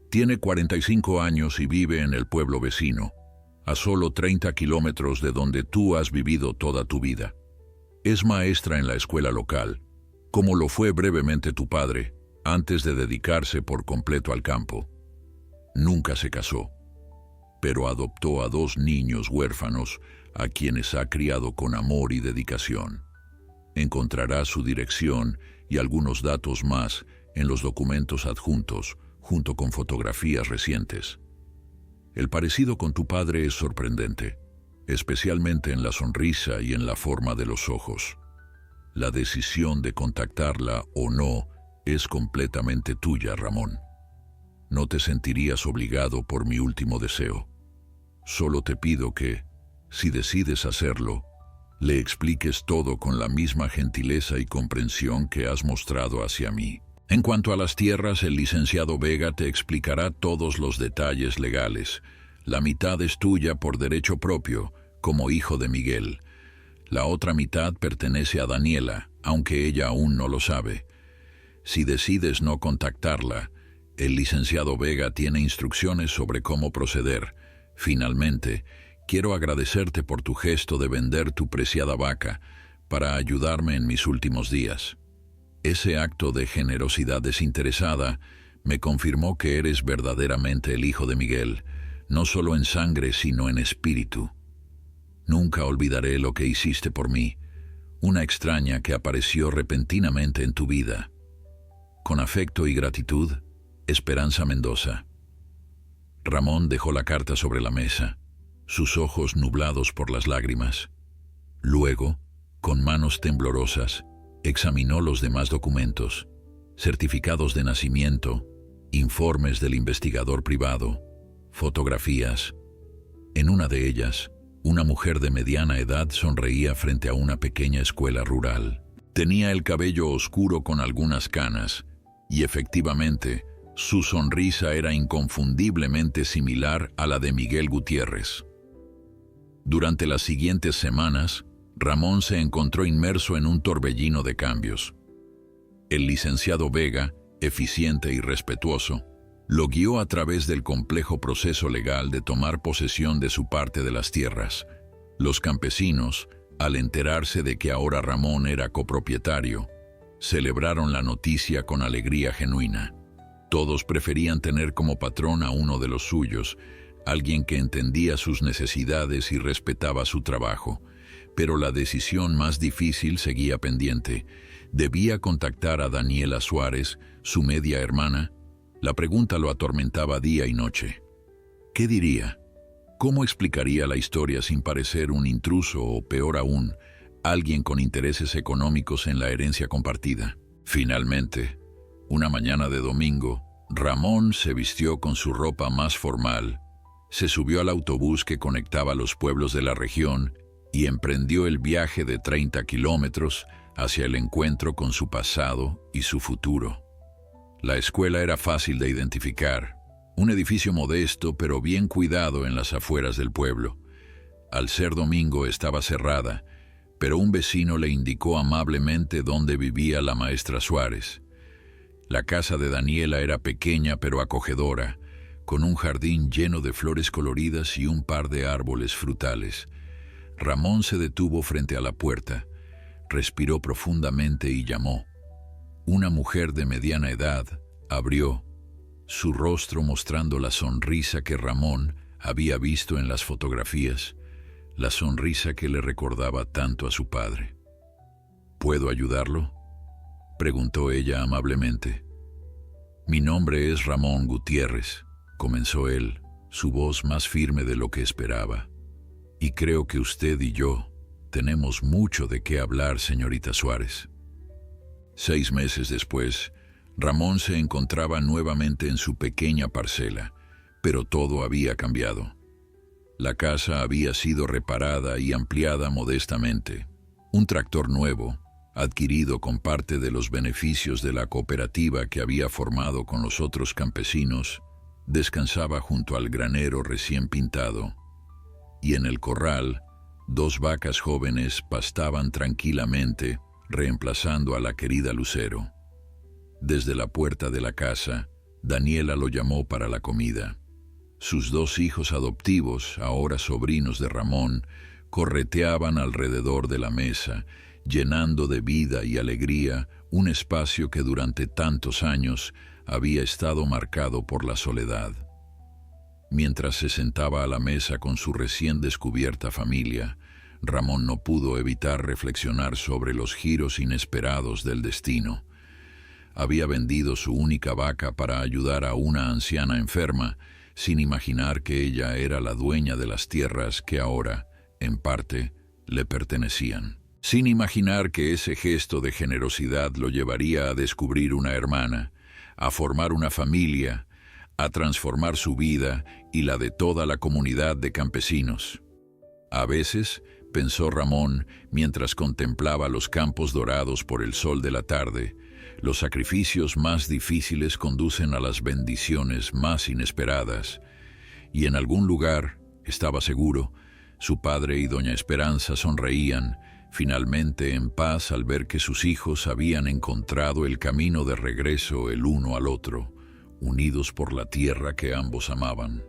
Tiene 45 años y vive en el pueblo vecino, a solo 30 kilómetros de donde tú has vivido toda tu vida. Es maestra en la escuela local, como lo fue brevemente tu padre, antes de dedicarse por completo al campo. Nunca se casó, pero adoptó a 2 niños huérfanos a quienes ha criado con amor y dedicación. Encontrarás su dirección y algunos datos más en los documentos adjuntos, junto con fotografías recientes. El parecido con tu padre es sorprendente, especialmente en la sonrisa y en la forma de los ojos. La decisión de contactarla o no es completamente tuya, Ramón. No te sentirías obligado por mi último deseo. Solo te pido que, si decides hacerlo, le expliques todo con la misma gentileza y comprensión que has mostrado hacia mí. En cuanto a las tierras, el licenciado Vega te explicará todos los detalles legales. La mitad es tuya por derecho propio, como hijo de Miguel. La otra mitad pertenece a Daniela, aunque ella aún no lo sabe. Si decides no contactarla, el licenciado Vega tiene instrucciones sobre cómo proceder. Finalmente, quiero agradecerte por tu gesto de vender tu preciada vaca para ayudarme en mis últimos días. Ese acto de generosidad desinteresada me confirmó que eres verdaderamente el hijo de Miguel, no solo en sangre sino en espíritu. Nunca olvidaré lo que hiciste por mí, una extraña que apareció repentinamente en tu vida. Con afecto y gratitud, Esperanza Mendoza. Ramón dejó la carta sobre la mesa, sus ojos nublados por las lágrimas. Luego, con manos temblorosas, examinó los demás documentos, certificados de nacimiento, informes del investigador privado, fotografías. En una de ellas, una mujer de mediana edad sonreía frente a una pequeña escuela rural. Tenía el cabello oscuro con algunas canas, y efectivamente, su sonrisa era inconfundiblemente similar a la de Miguel Gutiérrez. Durante las siguientes semanas, Ramón se encontró inmerso en un torbellino de cambios. El licenciado Vega, eficiente y respetuoso, lo guió a través del complejo proceso legal de tomar posesión de su parte de las tierras. Los campesinos, al enterarse de que ahora Ramón era copropietario, celebraron la noticia con alegría genuina. Todos preferían tener como patrón a uno de los suyos, alguien que entendía sus necesidades y respetaba su trabajo. Pero la decisión más difícil seguía pendiente. Debía contactar a Daniela Suárez, su media hermana. La pregunta lo atormentaba día y noche. ¿Qué diría? ¿Cómo explicaría la historia sin parecer un intruso o, peor aún, alguien con intereses económicos en la herencia compartida? Finalmente, una mañana de domingo, Ramón se vistió con su ropa más formal, se subió al autobús que conectaba los pueblos de la región y emprendió el viaje de 30 kilómetros hacia el encuentro con su pasado y su futuro. La escuela era fácil de identificar, un edificio modesto pero bien cuidado en las afueras del pueblo. Al ser domingo estaba cerrada, pero un vecino le indicó amablemente dónde vivía la maestra Suárez. La casa de Daniela era pequeña pero acogedora, con un jardín lleno de flores coloridas y un par de árboles frutales. Ramón se detuvo frente a la puerta, respiró profundamente y llamó. Una mujer de mediana edad abrió, su rostro mostrando la sonrisa que Ramón había visto en las fotografías, la sonrisa que le recordaba tanto a su padre. ¿Puedo ayudarlo?, preguntó ella amablemente. Mi nombre es Ramón Gutiérrez, comenzó él, su voz más firme de lo que esperaba. Y creo que usted y yo tenemos mucho de qué hablar, señorita Suárez. 6 meses después, Ramón se encontraba nuevamente en su pequeña parcela, pero todo había cambiado. La casa había sido reparada y ampliada modestamente. Un tractor nuevo, adquirido con parte de los beneficios de la cooperativa que había formado con los otros campesinos, descansaba junto al granero recién pintado, y en el corral, 2 vacas jóvenes pastaban tranquilamente, reemplazando a la querida Lucero. Desde la puerta de la casa, Daniela lo llamó para la comida. Sus 2 hijos adoptivos, ahora sobrinos de Ramón, correteaban alrededor de la mesa, llenando de vida y alegría un espacio que durante tantos años había estado marcado por la soledad. Mientras se sentaba a la mesa con su recién descubierta familia, Ramón no pudo evitar reflexionar sobre los giros inesperados del destino. Había vendido su única vaca para ayudar a una anciana enferma, sin imaginar que ella era la dueña de las tierras que ahora, en parte, le pertenecían. Sin imaginar que ese gesto de generosidad lo llevaría a descubrir una hermana, a formar una familia, a transformar su vida y la de toda la comunidad de campesinos. A veces, pensó Ramón mientras contemplaba los campos dorados por el sol de la tarde, los sacrificios más difíciles conducen a las bendiciones más inesperadas, y en algún lugar, estaba seguro, su padre y doña Esperanza sonreían, finalmente en paz al ver que sus hijos habían encontrado el camino de regreso el uno al otro, unidos por la tierra que ambos amaban.